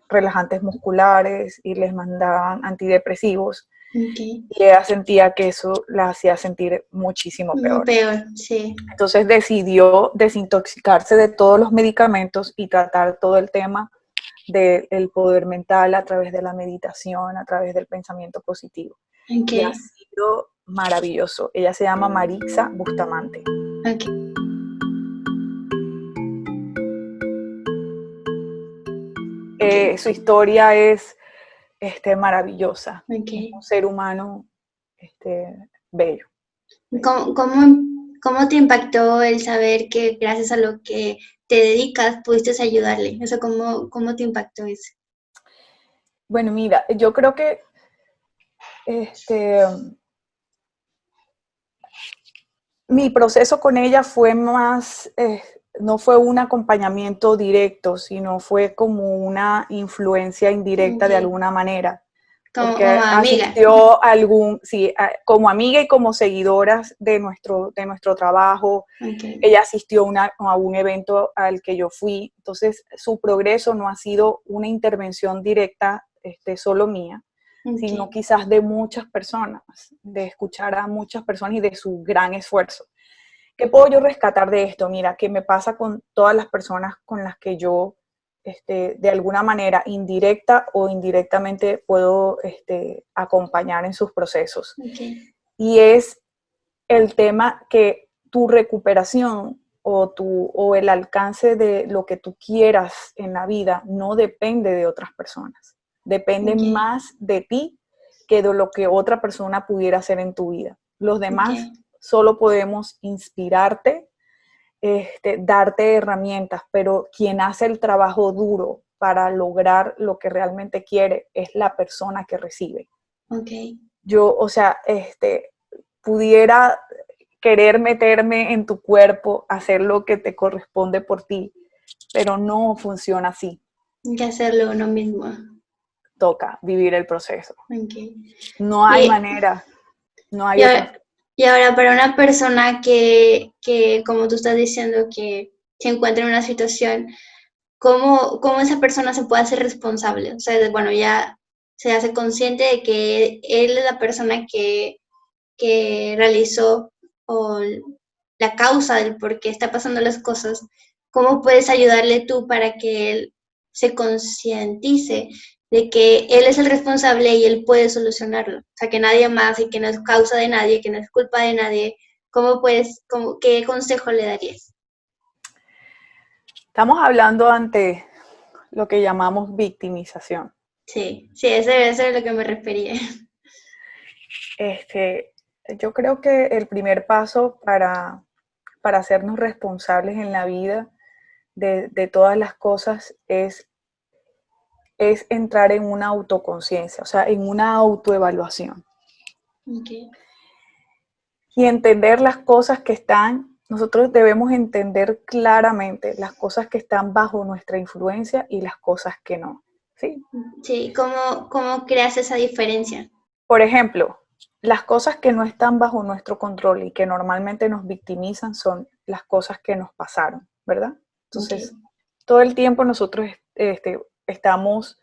relajantes musculares y les mandaban antidepresivos. Okay. Y ella sentía que eso la hacía sentir muchísimo peor. Peor, sí. Entonces decidió desintoxicarse de todos los medicamentos y tratar todo el tema del poder mental a través de la meditación, a través del pensamiento positivo. Okay. Y ha sido maravilloso. Ella se llama Marixa Bustamante. Okay. Su historia es maravillosa. Okay. Es un ser humano bello. ¿Cómo te impactó el saber que gracias a lo que te dedicas pudiste ayudarle? O sea, ¿cómo te impactó eso? Bueno, mira, yo creo que mi proceso con ella fue más, no fue un acompañamiento directo, sino fue como una influencia indirecta de alguna manera. Porque Como amiga. asistió como amiga y como seguidoras de nuestro trabajo. Okay. Ella asistió a un evento al que yo fui. Entonces, su progreso no ha sido una intervención directa solo mía, sino quizás de muchas personas, de escuchar a muchas personas y de su gran esfuerzo. ¿Qué puedo yo rescatar de esto? Mira, ¿qué me pasa con todas las personas con las que yo de alguna manera indirecta o indirectamente puedo acompañar en sus procesos? Okay. Y es el tema que tu recuperación o el alcance de lo que tú quieras en la vida no depende de otras personas. Depende más de ti que de lo que otra persona pudiera hacer en tu vida. Los demás solo podemos inspirarte, darte herramientas, pero quien hace el trabajo duro para lograr lo que realmente quiere es la persona que recibe. Okay. Yo, o sea, pudiera querer meterme en tu cuerpo, hacer lo que te corresponde por ti, pero no funciona así. Hay que hacerlo uno mismo. Toca vivir el proceso. Okay. No hay manera, no hay otra. Y ahora, para una persona que, como tú estás diciendo, que se encuentra en una situación, ¿cómo esa persona se puede hacer responsable? O sea, bueno, ya se hace consciente de que él es la persona que realizó o la causa del por qué está pasando las cosas. ¿Cómo puedes ayudarle tú para que él se concientice de que él es el responsable y él puede solucionarlo? O sea, que nadie más y que no es causa de nadie, que no es culpa de nadie. ¿Qué consejo le darías? Estamos hablando ante lo que llamamos victimización. Sí, eso es a lo que me refería. Yo creo que el primer paso para hacernos responsables en la vida de todas las cosas es entrar en una autoconciencia, o sea, en una autoevaluación. Okay. Y entender las cosas que están, nosotros debemos entender claramente las cosas que están bajo nuestra influencia y las cosas que no. ¿Sí? Sí, ¿cómo creas esa diferencia? Por ejemplo, las cosas que no están bajo nuestro control y que normalmente nos victimizan son las cosas que nos pasaron, ¿verdad? Entonces, todo el tiempo nosotros estamos,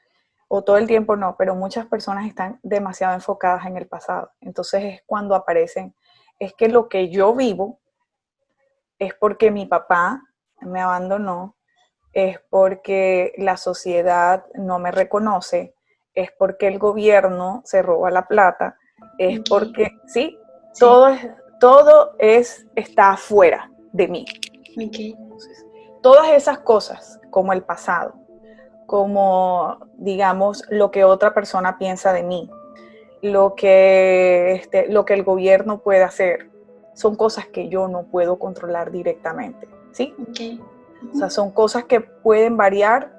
o todo el tiempo no, pero muchas personas están demasiado enfocadas en el pasado. Entonces es cuando aparecen, es que lo que yo vivo es porque mi papá me abandonó, es porque la sociedad no me reconoce, es porque el gobierno se roba la plata, es porque, ¿sí? Todo está afuera de mí. Entonces, todas esas cosas, como el pasado, como, digamos, lo que otra persona piensa de mí, lo que el gobierno puede hacer, son cosas que yo no puedo controlar directamente, ¿sí? O sea, son cosas que pueden variar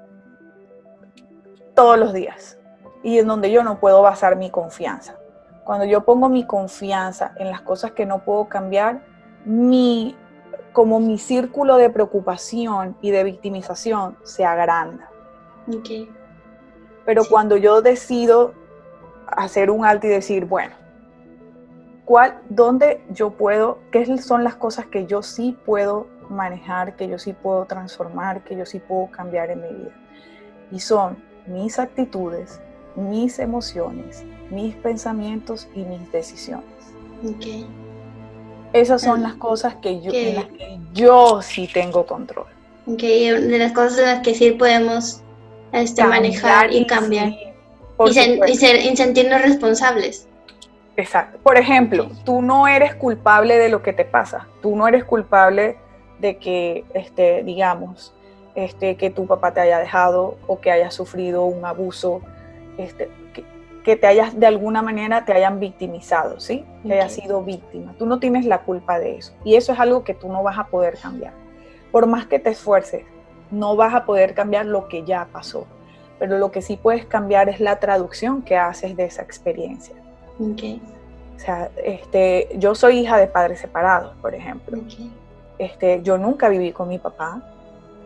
todos los días y en donde yo no puedo basar mi confianza. Cuando yo pongo mi confianza en las cosas que no puedo cambiar, como mi círculo de preocupación y de victimización se agranda. Pero cuando yo decido hacer un alto y decir, bueno, ¿dónde yo puedo, qué son las cosas que yo sí puedo manejar, que yo sí puedo transformar, que yo sí puedo cambiar en mi vida? Y son mis actitudes, mis emociones, mis pensamientos y mis decisiones. Okay. Esas son las cosas en las que yo sí tengo control. Okay. De las cosas en las que sí podemos manejar y cambiar. Sí, por supuesto. Y sentirnos responsables. Exacto. Por ejemplo, tú no eres culpable de lo que te pasa. Tú no eres culpable de que, digamos, que tu papá te haya dejado o que hayas sufrido un abuso, que te hayas, de alguna manera, te hayan victimizado, ¿sí? Que hayas sido víctima. Tú no tienes la culpa de eso. Y eso es algo que tú no vas a poder cambiar. Por más que te esfuerces, no vas a poder cambiar lo que ya pasó. Pero lo que sí puedes cambiar es la traducción que haces de esa experiencia. Okay. O sea, yo soy hija de padres separados, por ejemplo. Okay. Yo nunca viví con mi papá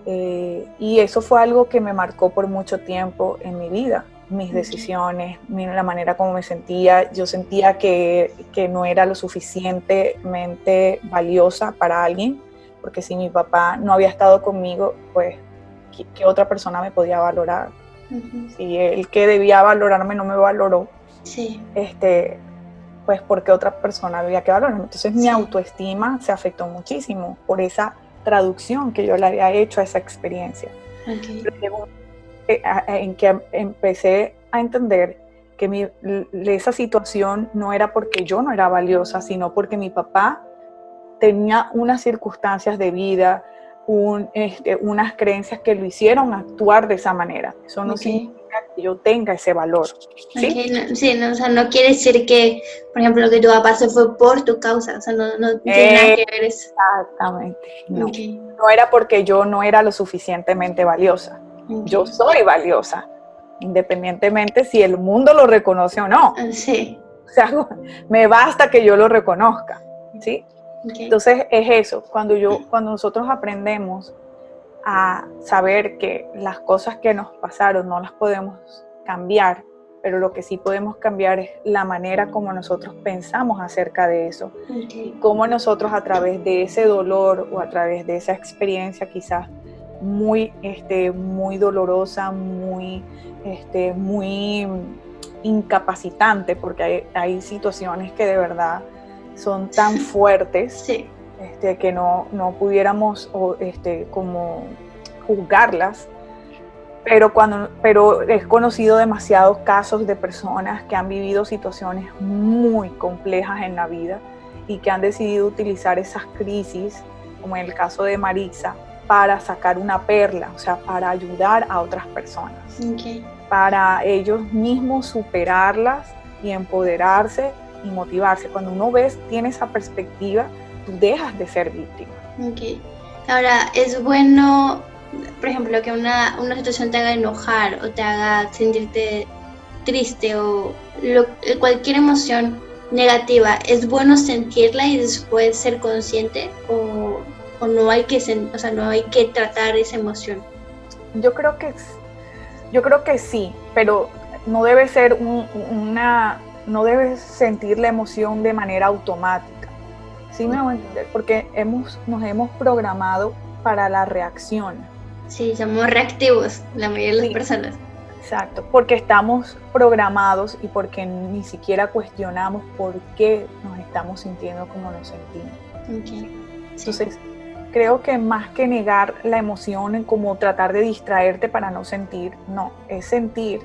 y eso fue algo que me marcó por mucho tiempo en mi vida. Mis decisiones, la manera como me sentía. Yo sentía que no era lo suficientemente valiosa para alguien, porque si mi papá no había estado conmigo, pues, ¿qué otra persona me podía valorar? Si el que debía valorarme no me valoró, sí. Pues porque otra persona había que valorarme. Entonces mi autoestima se afectó muchísimo por esa traducción que yo le había hecho a esa experiencia. Pero en que empecé a entender que esa situación no era porque yo no era valiosa, sino porque mi papá tenía unas circunstancias de vida, unas creencias que lo hicieron actuar de esa manera. Eso no significa que yo tenga ese valor. ¿Sí? O sea, no quiere decir que, por ejemplo, lo que tu papá se fue por tu causa, o sea, no tiene nada que ver eso. Exactamente, no. No era porque yo no era lo suficientemente valiosa. Yo soy valiosa, independientemente si el mundo lo reconoce o no. Sí. O sea, me basta que yo lo reconozca, ¿sí? Entonces es eso, cuando nosotros aprendemos a saber que las cosas que nos pasaron no las podemos cambiar, pero lo que sí podemos cambiar es la manera como nosotros pensamos acerca de eso. Y cómo nosotros a través de ese dolor o a través de esa experiencia quizás muy dolorosa, muy incapacitante, porque hay situaciones que de verdad son tan fuertes. Sí. Que no pudiéramos como juzgarlas, pero he conocido demasiados casos de personas que han vivido situaciones muy complejas en la vida y que han decidido utilizar esas crisis, como en el caso de Maritza, para sacar una perla, o sea, para ayudar a otras personas, para ellos mismos superarlas y empoderarse y motivarse. Cuando uno tiene esa perspectiva, tú dejas de ser víctima. Ahora, es bueno, por ejemplo, que una situación te haga enojar o te haga sentirte triste o cualquier emoción negativa, ¿es bueno sentirla y después ser consciente o no hay que tratar esa emoción? Yo creo que sí, pero no debe ser no debes sentir la emoción de manera automática. ¿Sí me voy a entender? Porque nos hemos programado para la reacción. Sí, somos reactivos, la mayoría de las personas. Exacto, porque estamos programados y porque ni siquiera cuestionamos por qué nos estamos sintiendo como nos sentimos. Entonces, creo que más que negar la emoción, como tratar de distraerte para no sentir, no, es sentir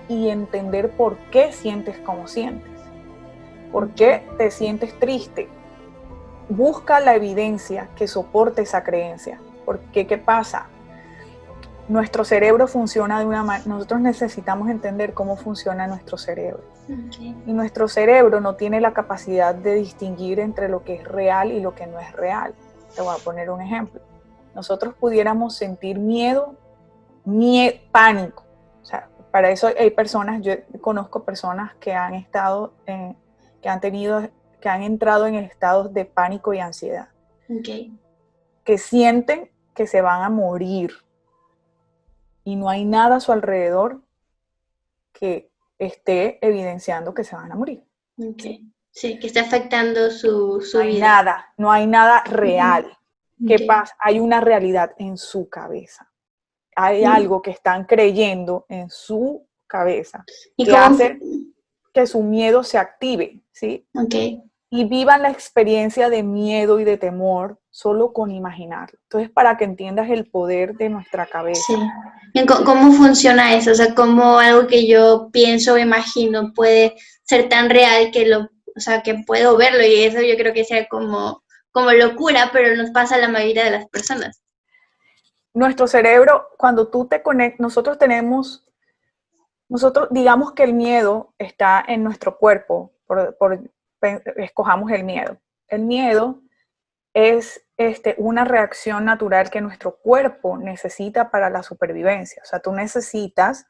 y entender por qué sientes como sientes. ¿Por qué te sientes triste? Busca la evidencia que soporte esa creencia. Porque, ¿qué pasa? Nuestro cerebro funciona de una manera. Nosotros necesitamos entender cómo funciona nuestro cerebro. Y nuestro cerebro no tiene la capacidad de distinguir entre lo que es real y lo que no es real. Te voy a poner un ejemplo. Nosotros pudiéramos sentir miedo, pánico. O sea, para eso hay personas, yo conozco personas que han estado, que han entrado en estados de pánico y ansiedad. Que sienten que se van a morir y no hay nada a su alrededor que esté evidenciando que se van a morir. Sí, que está afectando su vida. No hay nada real. ¿Qué pasa? Hay una realidad en su cabeza. hay algo que están creyendo en su cabeza ¿Y que cómo? hace que su miedo se active, ¿sí? Ok. Y vivan la experiencia de miedo y de temor solo con imaginarlo. Entonces, para que entiendas el poder de nuestra cabeza. Sí. ¿Y cómo funciona eso? O sea, cómo algo que yo pienso o imagino puede ser tan real que o sea, que puedo verlo, y eso yo creo que sea como locura, pero nos pasa a la mayoría de las personas. Nuestro cerebro, cuando tú te conectas, nosotros digamos que el miedo está en nuestro cuerpo, escojamos el miedo. El miedo es una reacción natural que nuestro cuerpo necesita para la supervivencia. O sea, tú necesitas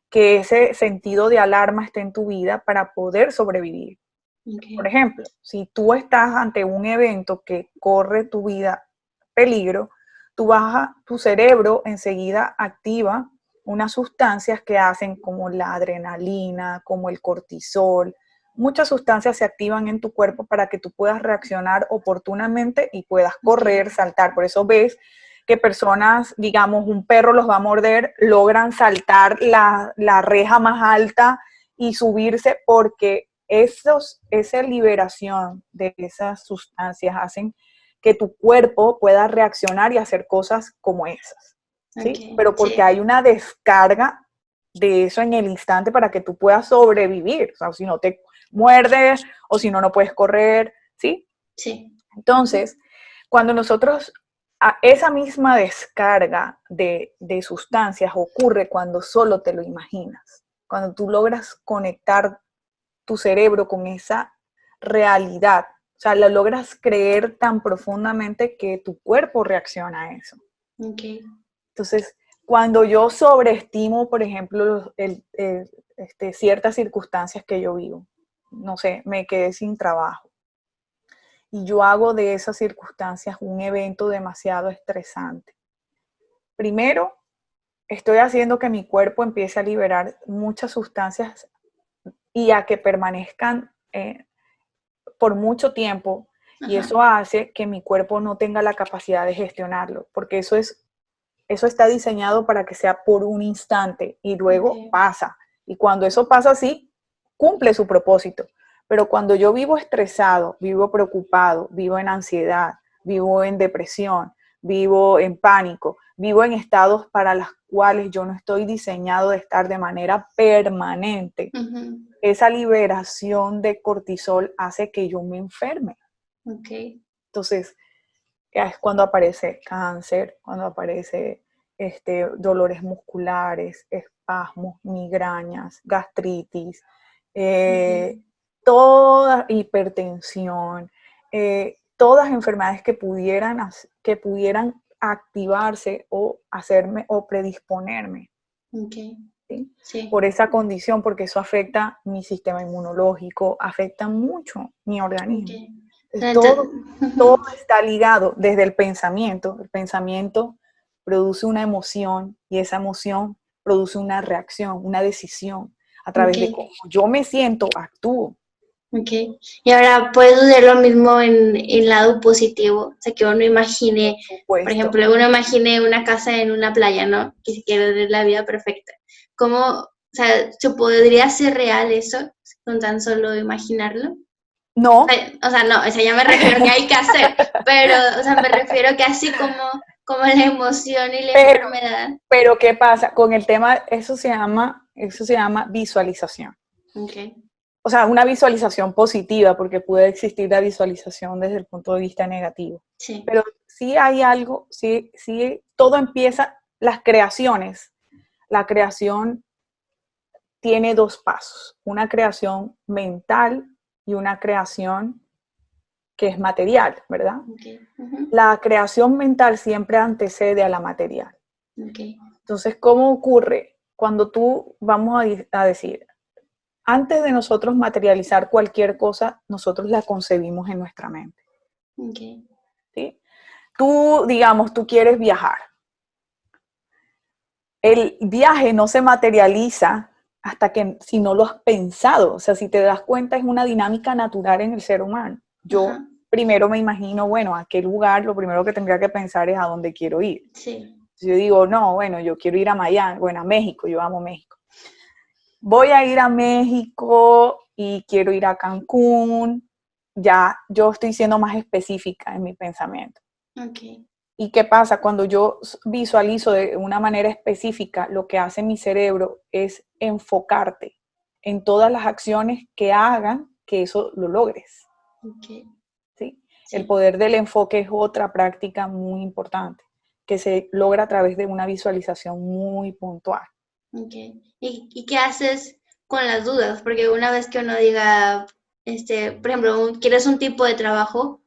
que ese sentido de alarma esté en tu vida para poder sobrevivir. Okay. Por ejemplo, si tú estás ante un evento que corre tu vida peligro, tu cerebro enseguida activa unas sustancias que hacen como la adrenalina, como el cortisol. Muchas sustancias se activan en tu cuerpo para que tú puedas reaccionar oportunamente y puedas correr, saltar. Por eso ves que personas, digamos, un perro los va a morder, logran saltar la reja más alta y subirse porque esa liberación de esas sustancias hacen que tu cuerpo pueda reaccionar y hacer cosas como esas, ¿sí? Okay, Pero porque sí. hay una descarga de eso en el instante para que tú puedas sobrevivir, o sea, si no te muerdes o si no, no puedes correr, ¿sí? Sí. Entonces, cuando nosotros, esa misma descarga de sustancias ocurre cuando solo te lo imaginas, cuando tú logras conectar tu cerebro con esa realidad. O sea, la logras creer tan profundamente que tu cuerpo reacciona a eso. Okay. Entonces, cuando yo sobreestimo, por ejemplo, ciertas circunstancias que yo vivo, no sé, me quedé sin trabajo, y yo hago de esas circunstancias un evento demasiado estresante. Primero, estoy haciendo que mi cuerpo empiece a liberar muchas sustancias y a que permanezcan por mucho tiempo, y eso hace que mi cuerpo no tenga la capacidad de gestionarlo, porque eso está diseñado para que sea por un instante y luego pasa. Y cuando eso pasa así, cumple su propósito. Pero cuando yo vivo estresado, vivo preocupado, vivo en ansiedad, vivo en depresión, vivo en pánico, vivo en estados para los cuales yo no estoy diseñado de estar de manera permanente, esa liberación de cortisol hace que yo me enferme. Okay. Entonces, es cuando aparece cáncer, cuando aparece dolores musculares, espasmos, migrañas, gastritis, toda hipertensión, todas enfermedades que pudieran activarse o hacerme o predisponerme. Okay. ¿Sí? Sí. Por esa condición, porque eso afecta mi sistema inmunológico, afecta mucho mi organismo. Okay. Entonces, todo está ligado desde el pensamiento. El pensamiento produce una emoción y esa emoción produce una reacción, una decisión. A través de cómo yo me siento, actúo. Okay. Y ahora puedes hacer lo mismo en el lado positivo, o sea, que uno imagine, por ejemplo, uno imagine una casa en una playa, ¿no? Que si quiere tener la vida perfecta. ¿Cómo, o sea, se podría hacer real eso con tan solo imaginarlo? No. O sea, no, o sea, ya me refiero que hay que hacer, pero, o sea, me refiero que así como la emoción y la enfermedad. Pero ¿qué pasa? Con el tema, eso se llama visualización. Okay. O sea, una visualización positiva, porque puede existir la visualización desde el punto de vista negativo. Sí. Pero sí hay algo, sí, todo empieza, las creaciones. La creación tiene dos pasos, una creación mental y una creación que es material, ¿verdad? Okay. La creación mental siempre antecede a la material. Okay. Entonces, ¿cómo ocurre? Cuando vamos a decir, antes de nosotros materializar cualquier cosa, nosotros la concebimos en nuestra mente. Okay. ¿Sí? Tú, digamos, tú quieres viajar. El viaje no se materializa hasta que, si no lo has pensado. O sea, si te das cuenta, es una dinámica natural en el ser humano. Yo primero me imagino, bueno, a qué lugar, lo primero que tendría que pensar es a dónde quiero ir. Sí. Yo digo, no, bueno, yo quiero ir a Miami, bueno, a México, yo amo México. Voy a ir a México y quiero ir a Cancún. Ya yo estoy siendo más específica en mi pensamiento. Ok. ¿Y qué pasa? Cuando yo visualizo de una manera específica, lo que hace mi cerebro es enfocarte en todas las acciones que hagan que eso lo logres. Ok. ¿Sí? Sí. El poder del enfoque es otra práctica muy importante que se logra a través de una visualización muy puntual. Ok. ¿Y qué haces con las dudas? Porque una vez que uno diga, por ejemplo, quieres un tipo de trabajo,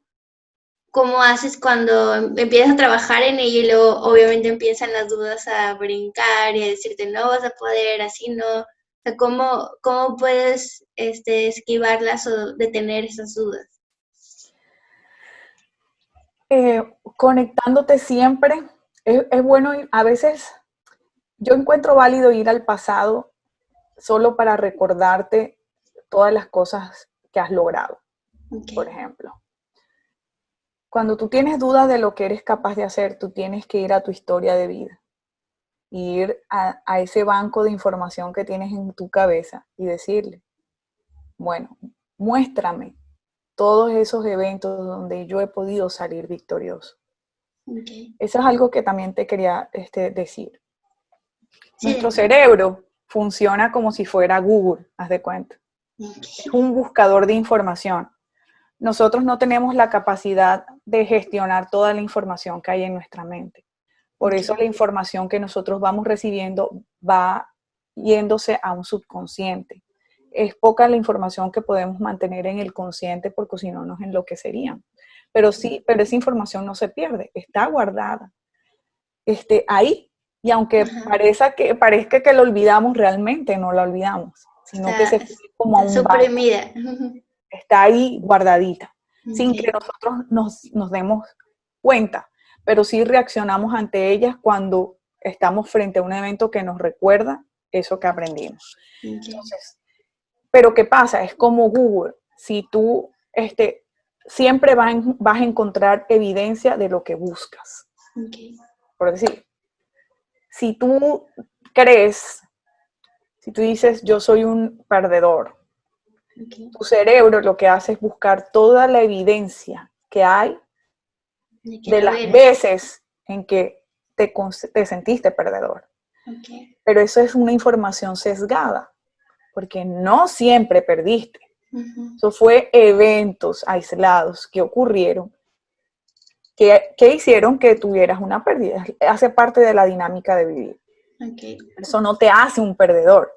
¿cómo haces cuando empiezas a trabajar en ello y luego obviamente empiezan las dudas a brincar y a decirte no vas a poder, así no? O sea, ¿cómo puedes esquivarlas o detener esas dudas? Conectándote siempre, es bueno, a veces yo encuentro válido ir al pasado solo para recordarte todas las cosas que has logrado. Okay. Por ejemplo, cuando tú tienes dudas de lo que eres capaz de hacer, tú tienes que ir a tu historia de vida, ir a ese banco de información que tienes en tu cabeza y decirle, bueno, muéstrame todos esos eventos donde yo he podido salir victorioso. Okay. Eso es algo que también te quería decir. Sí. Nuestro cerebro funciona como si fuera Google, haz de cuenta. Okay. Es un buscador de información. Nosotros no tenemos la capacidad de gestionar toda la información que hay en nuestra mente. Por eso la información que nosotros vamos recibiendo va yéndose a un subconsciente. Es poca la información que podemos mantener en el consciente porque si no nos enloquecerían. Pero sí, pero esa información no se pierde, está guardada. Ahí, y aunque parezca que lo olvidamos, realmente no la olvidamos, sino que se fue como a un banco. Suprimida. Está ahí guardadita, sin Okay. que nosotros nos demos cuenta, pero sí reaccionamos ante ellas cuando estamos frente a un evento que nos recuerda eso que aprendimos. Okay. Entonces, pero ¿qué pasa? Es como Google, si tú siempre vas a encontrar evidencia de lo que buscas. Okay. Por decir, si tú crees, si tú dices yo soy un perdedor, Okay. tu cerebro lo que hace es buscar toda la evidencia que hay de las veces en que te sentiste perdedor. Okay. Pero eso es una información sesgada, porque no siempre perdiste. Eso fue eventos aislados que ocurrieron que hicieron que tuvieras una pérdida. Hace parte de la dinámica de vivir. Okay. Eso no te hace un perdedor.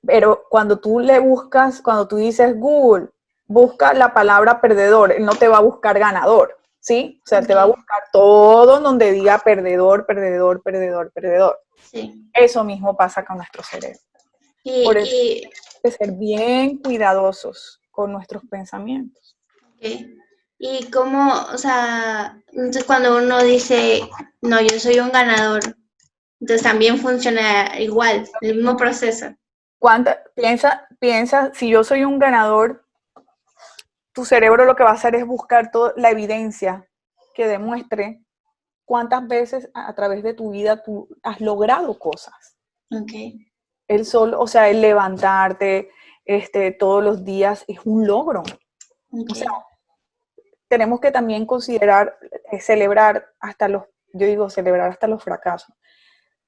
Pero cuando tú le buscas, cuando tú dices Google, busca la palabra perdedor, él no te va a buscar ganador, ¿sí? O sea, te va a buscar todo donde diga perdedor, perdedor, perdedor, perdedor. Sí. Eso mismo pasa con nuestro cerebro. Por eso hay que ser bien cuidadosos con nuestros pensamientos. Okay. Y cómo, o sea, entonces cuando uno dice, no, yo soy un ganador, entonces también funciona igual, el mismo proceso. Piensa, si yo soy un ganador, tu cerebro lo que va a hacer es buscar toda la evidencia que demuestre cuántas veces a través de tu vida tú has logrado cosas. Okay. El solo, o sea, el levantarte todos los días es un logro. Okay. O sea, tenemos que también considerar, celebrar hasta los fracasos.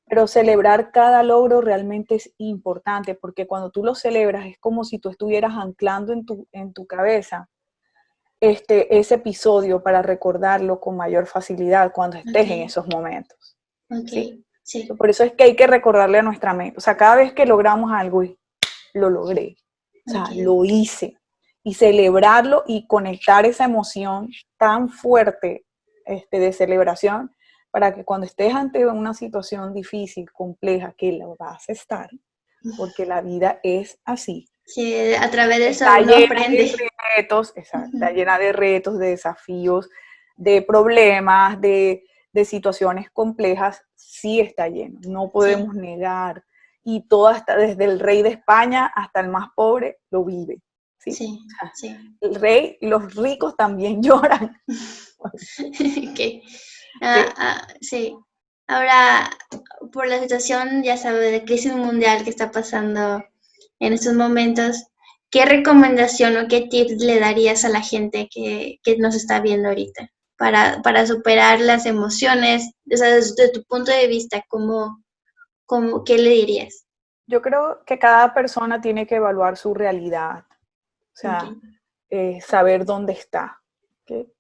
Pero celebrar cada logro realmente es importante, porque cuando tú lo celebras es como si tú estuvieras anclando en tu cabeza ese episodio para recordarlo con mayor facilidad cuando estés en esos momentos. Okay. ¿Sí? Por eso es que hay que recordarle a nuestra mente. O sea, cada vez que logramos algo, lo logré. O sea, lo hice. Y celebrarlo y conectar esa emoción tan fuerte de celebración para que cuando estés ante una situación difícil, compleja, que lo vas a estar, porque la vida es así. Sí, a través de eso Está uno llena aprende. de retos, está llena de retos, de desafíos, de problemas, de situaciones complejas, sí está lleno, no podemos negar. Y todo, hasta desde el rey de España hasta el más pobre, lo vive. ¿Sí? Sí, O sea, sí. el rey, los ricos también lloran. Okay. Sí. Ahora, por la situación, ya sabes, de crisis mundial que está pasando en estos momentos, ¿qué recomendación o qué tips le darías a la gente que nos está viendo ahorita para superar las emociones? O sea, desde tu punto de vista, ¿qué le dirías? Yo creo que cada persona tiene que evaluar su realidad, o sea, saber dónde está, ¿okay?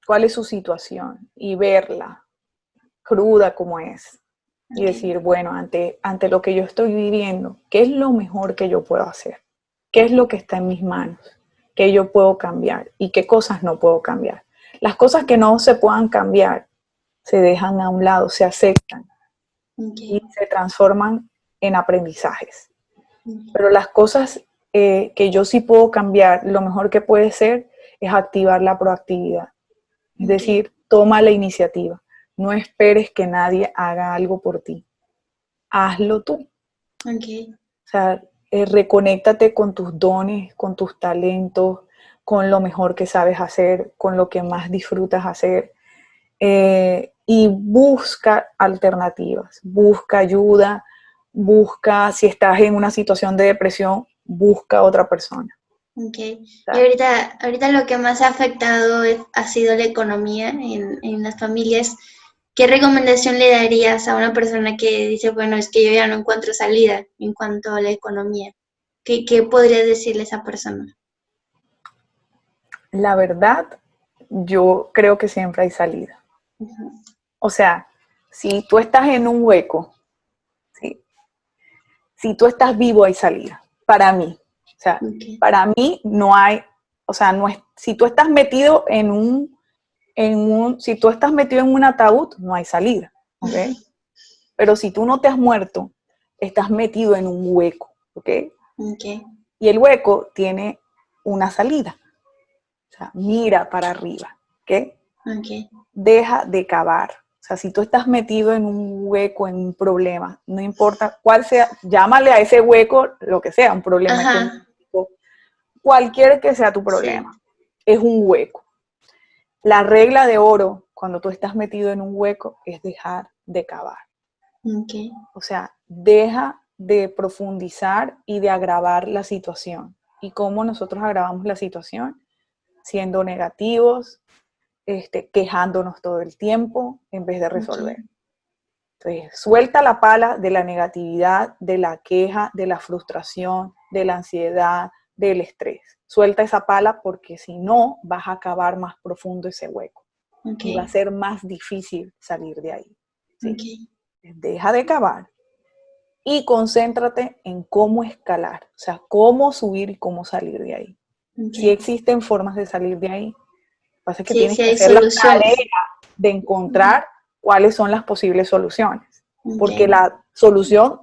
Cuál es su situación y verla cruda como es. Y decir, bueno, ante lo que yo estoy viviendo, ¿qué es lo mejor que yo puedo hacer? ¿Qué es lo que está en mis manos? ¿Qué yo puedo cambiar? ¿Y qué cosas no puedo cambiar? Las cosas que no se puedan cambiar se dejan a un lado, se aceptan y se transforman en aprendizajes. Pero las cosas que yo sí puedo cambiar, lo mejor que puede ser es activar la proactividad. Es decir, toma la iniciativa. No esperes que nadie haga algo por ti. Hazlo tú. O sea, reconéctate con tus dones, con tus talentos, con lo mejor que sabes hacer, con lo que más disfrutas hacer. Y busca alternativas, busca ayuda, busca, si estás en una situación de depresión, busca a otra persona. Y ahorita lo que más ha afectado ha sido la economía en las familias. ¿Qué recomendación le darías a una persona que dice, bueno, es que yo ya no encuentro salida en cuanto a la economía? ¿Qué podrías decirle a esa persona? La verdad, yo creo que siempre hay salida. O sea, si tú estás en un hueco, ¿sí? Si tú estás vivo hay salida, para mí. O sea, para mí no hay, o sea, no es, si tú estás metido si tú estás metido en un ataúd, no hay salida, ¿ok? Pero si tú no te has muerto, estás metido en un hueco, ¿ok? Y el hueco tiene una salida. O sea, mira para arriba, ¿ok? Deja de cavar. O sea, si tú estás metido en un hueco, en un problema, no importa cuál sea, llámale a ese hueco lo que sea, un problema económico, cualquier que sea tu problema, es un hueco. La regla de oro, cuando tú estás metido en un hueco, es dejar de cavar. O sea, deja de profundizar y de agravar la situación. ¿Y cómo nosotros agravamos la situación? Siendo negativos, quejándonos todo el tiempo en vez de resolver. Entonces, suelta la pala de la negatividad, de la queja, de la frustración, de la ansiedad, del estrés. Suelta esa pala porque si no, vas a cavar más profundo ese hueco. Y va a ser más difícil salir de ahí. ¿Sí? Deja de cavar y concéntrate en cómo escalar, o sea, cómo subir y cómo salir de ahí. Sí existen formas de salir de ahí. Lo que pasa es que tienes que hacer la tarea de encontrar cuáles son las posibles soluciones. Porque la solución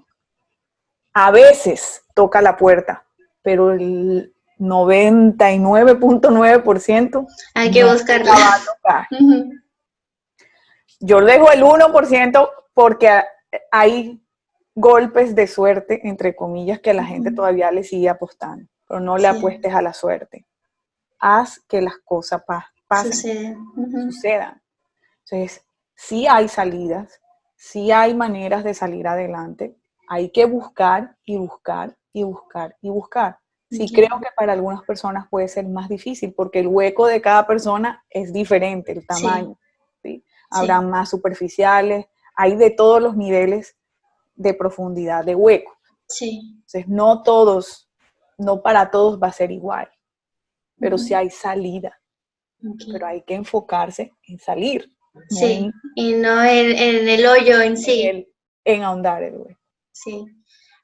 a veces toca la puerta, pero el 99.9% hay que buscarla. va a tocar. Yo dejo el 1% porque hay golpes de suerte, entre comillas, que la gente todavía le sigue apostando, pero no le apuestes a la suerte. Haz que las cosas pasen, sucedan. Entonces, sí hay salidas, sí hay maneras de salir adelante, hay que buscar y buscar y buscar y buscar. Sí creo que para algunas personas puede ser más difícil porque el hueco de cada persona es diferente, el tamaño. ¿Sí? Habrá más superficiales, hay de todos los niveles de profundidad de hueco. Entonces, no para todos va a ser igual, pero sí hay salida. Pero hay que enfocarse en salir. Y no en el hoyo en sí. En ahondar el hueco. Sí.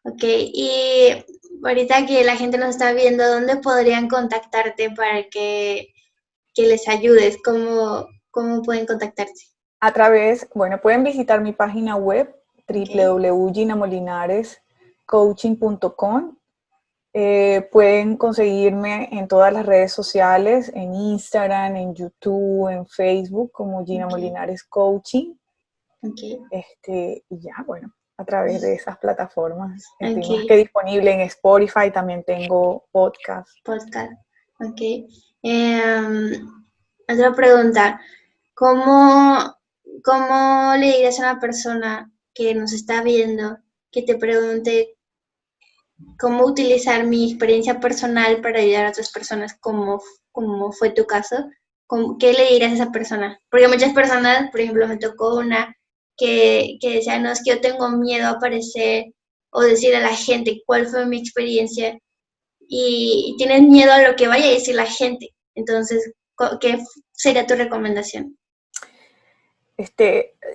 Ok, y ahorita que la gente nos está viendo, ¿dónde podrían contactarte para que les ayudes? ¿Cómo pueden contactarse? A través, pueden visitar mi página web, www.ginamolinarescoaching.com. Pueden conseguirme en todas las redes sociales, en Instagram, en YouTube, en Facebook, como Gina Molinares Coaching. Y ya, a través de esas plataformas. Estoy más que disponible en Spotify, también tengo podcast. Otra pregunta, ¿cómo ¿cómo le dirías a una persona que nos está viendo, que te pregunte cómo utilizar mi experiencia personal para ayudar a otras personas, como fue tu caso? ¿Qué le dirías a esa persona? Porque muchas personas, por ejemplo, me tocó una que decía, no, es que yo tengo miedo a aparecer o decir a la gente cuál fue mi experiencia y tienes miedo a lo que vaya a decir la gente. Entonces, ¿qué sería tu recomendación?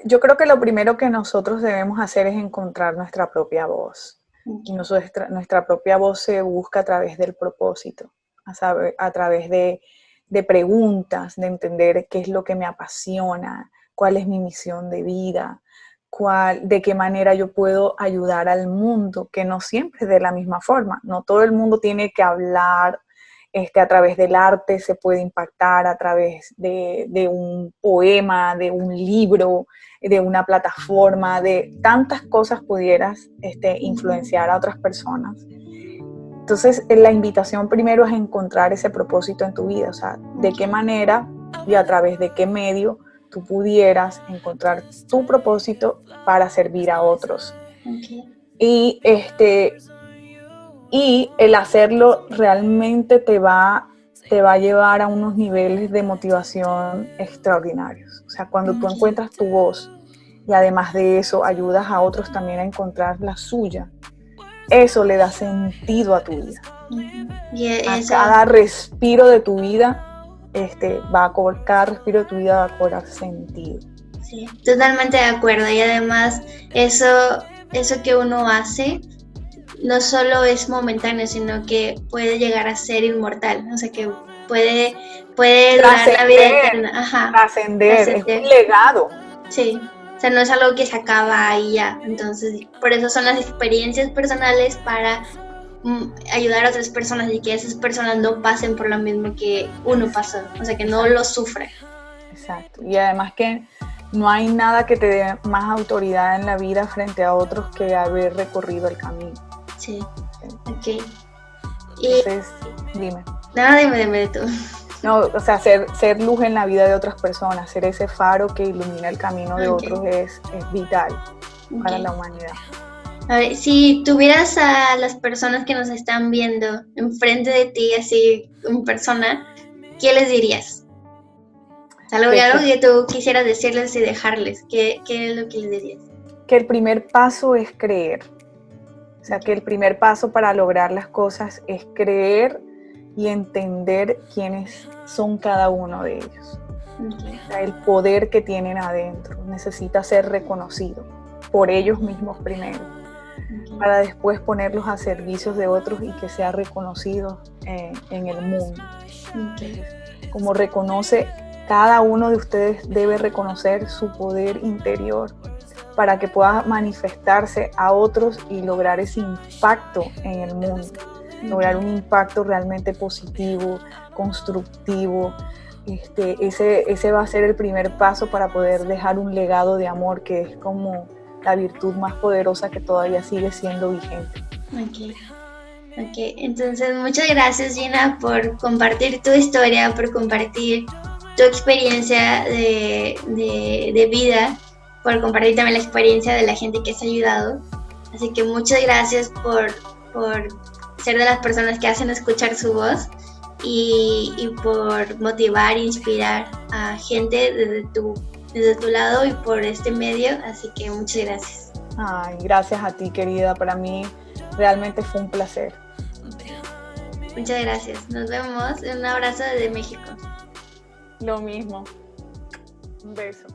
Yo creo que lo primero que nosotros debemos hacer es encontrar nuestra propia voz. Y nuestra propia voz se busca a través del propósito, a través de preguntas, de entender qué es lo que me apasiona, cuál es mi misión de vida, de qué manera yo puedo ayudar al mundo, que no siempre es de la misma forma. No todo el mundo tiene que hablar. A través del arte se puede impactar, a través de un poema, de un libro, de una plataforma, de tantas cosas pudieras influenciar a otras personas. Entonces, la invitación primero es encontrar ese propósito en tu vida, o sea, de qué manera y a través de qué medio tú pudieras encontrar tu propósito para servir a otros. Okay. Y el hacerlo realmente te va a llevar a unos niveles de motivación extraordinarios. O sea, cuando tú encuentras tu voz y además de eso ayudas a otros también a encontrar la suya, eso le da sentido a tu vida. A cada respiro de tu vida, cada respiro de tu vida va a cobrar sentido. Sí, totalmente de acuerdo. Y además, eso que uno hace no solo es momentáneo, sino que puede llegar a ser inmortal, o sea que puede durar la vida eterna. Ajá. Trascender, es un legado. Sí, o sea, no es algo que se acaba ahí ya. Entonces, por eso son las experiencias personales para ayudar a otras personas y que esas personas no pasen por lo mismo que uno pasó, o sea, que no lo sufran. Exacto, y además que no hay nada que te dé más autoridad en la vida frente a otros que haber recorrido el camino. Sí, ok. Entonces, dime. No, dime tú. No, o sea, ser luz en la vida de otras personas, ser ese faro que ilumina el camino de otros es vital para la humanidad. A ver, si tuvieras a las personas que nos están viendo enfrente de ti, así en persona, ¿qué les dirías? Algo que tú quisieras decirles y dejarles, ¿qué es lo que les dirías? Que el primer paso es creer. O sea, que el primer paso para lograr las cosas es creer y entender quiénes son cada uno de ellos. O sea, el poder que tienen adentro necesita ser reconocido por ellos mismos primero, para después ponerlos a servicios de otros y que sea reconocido en el mundo. Como reconoce, cada uno de ustedes debe reconocer su poder interior para que pueda manifestarse a otros y lograr ese impacto en el mundo, lograr un impacto realmente positivo, constructivo. Ese va a ser el primer paso para poder dejar un legado de amor, que es como la virtud más poderosa que todavía sigue siendo vigente. Ok, entonces muchas gracias, Gina, por compartir tu historia, por compartir tu experiencia de vida, por compartir también la experiencia de la gente que has ayudado. Así que muchas gracias por ser de las personas que hacen escuchar su voz y por motivar e inspirar a gente desde tu lado y por este medio. Así que muchas gracias. Ay, gracias a ti, querida. Para mí realmente fue un placer. Muchas gracias. Nos vemos. Un abrazo desde México. Lo mismo. Un beso.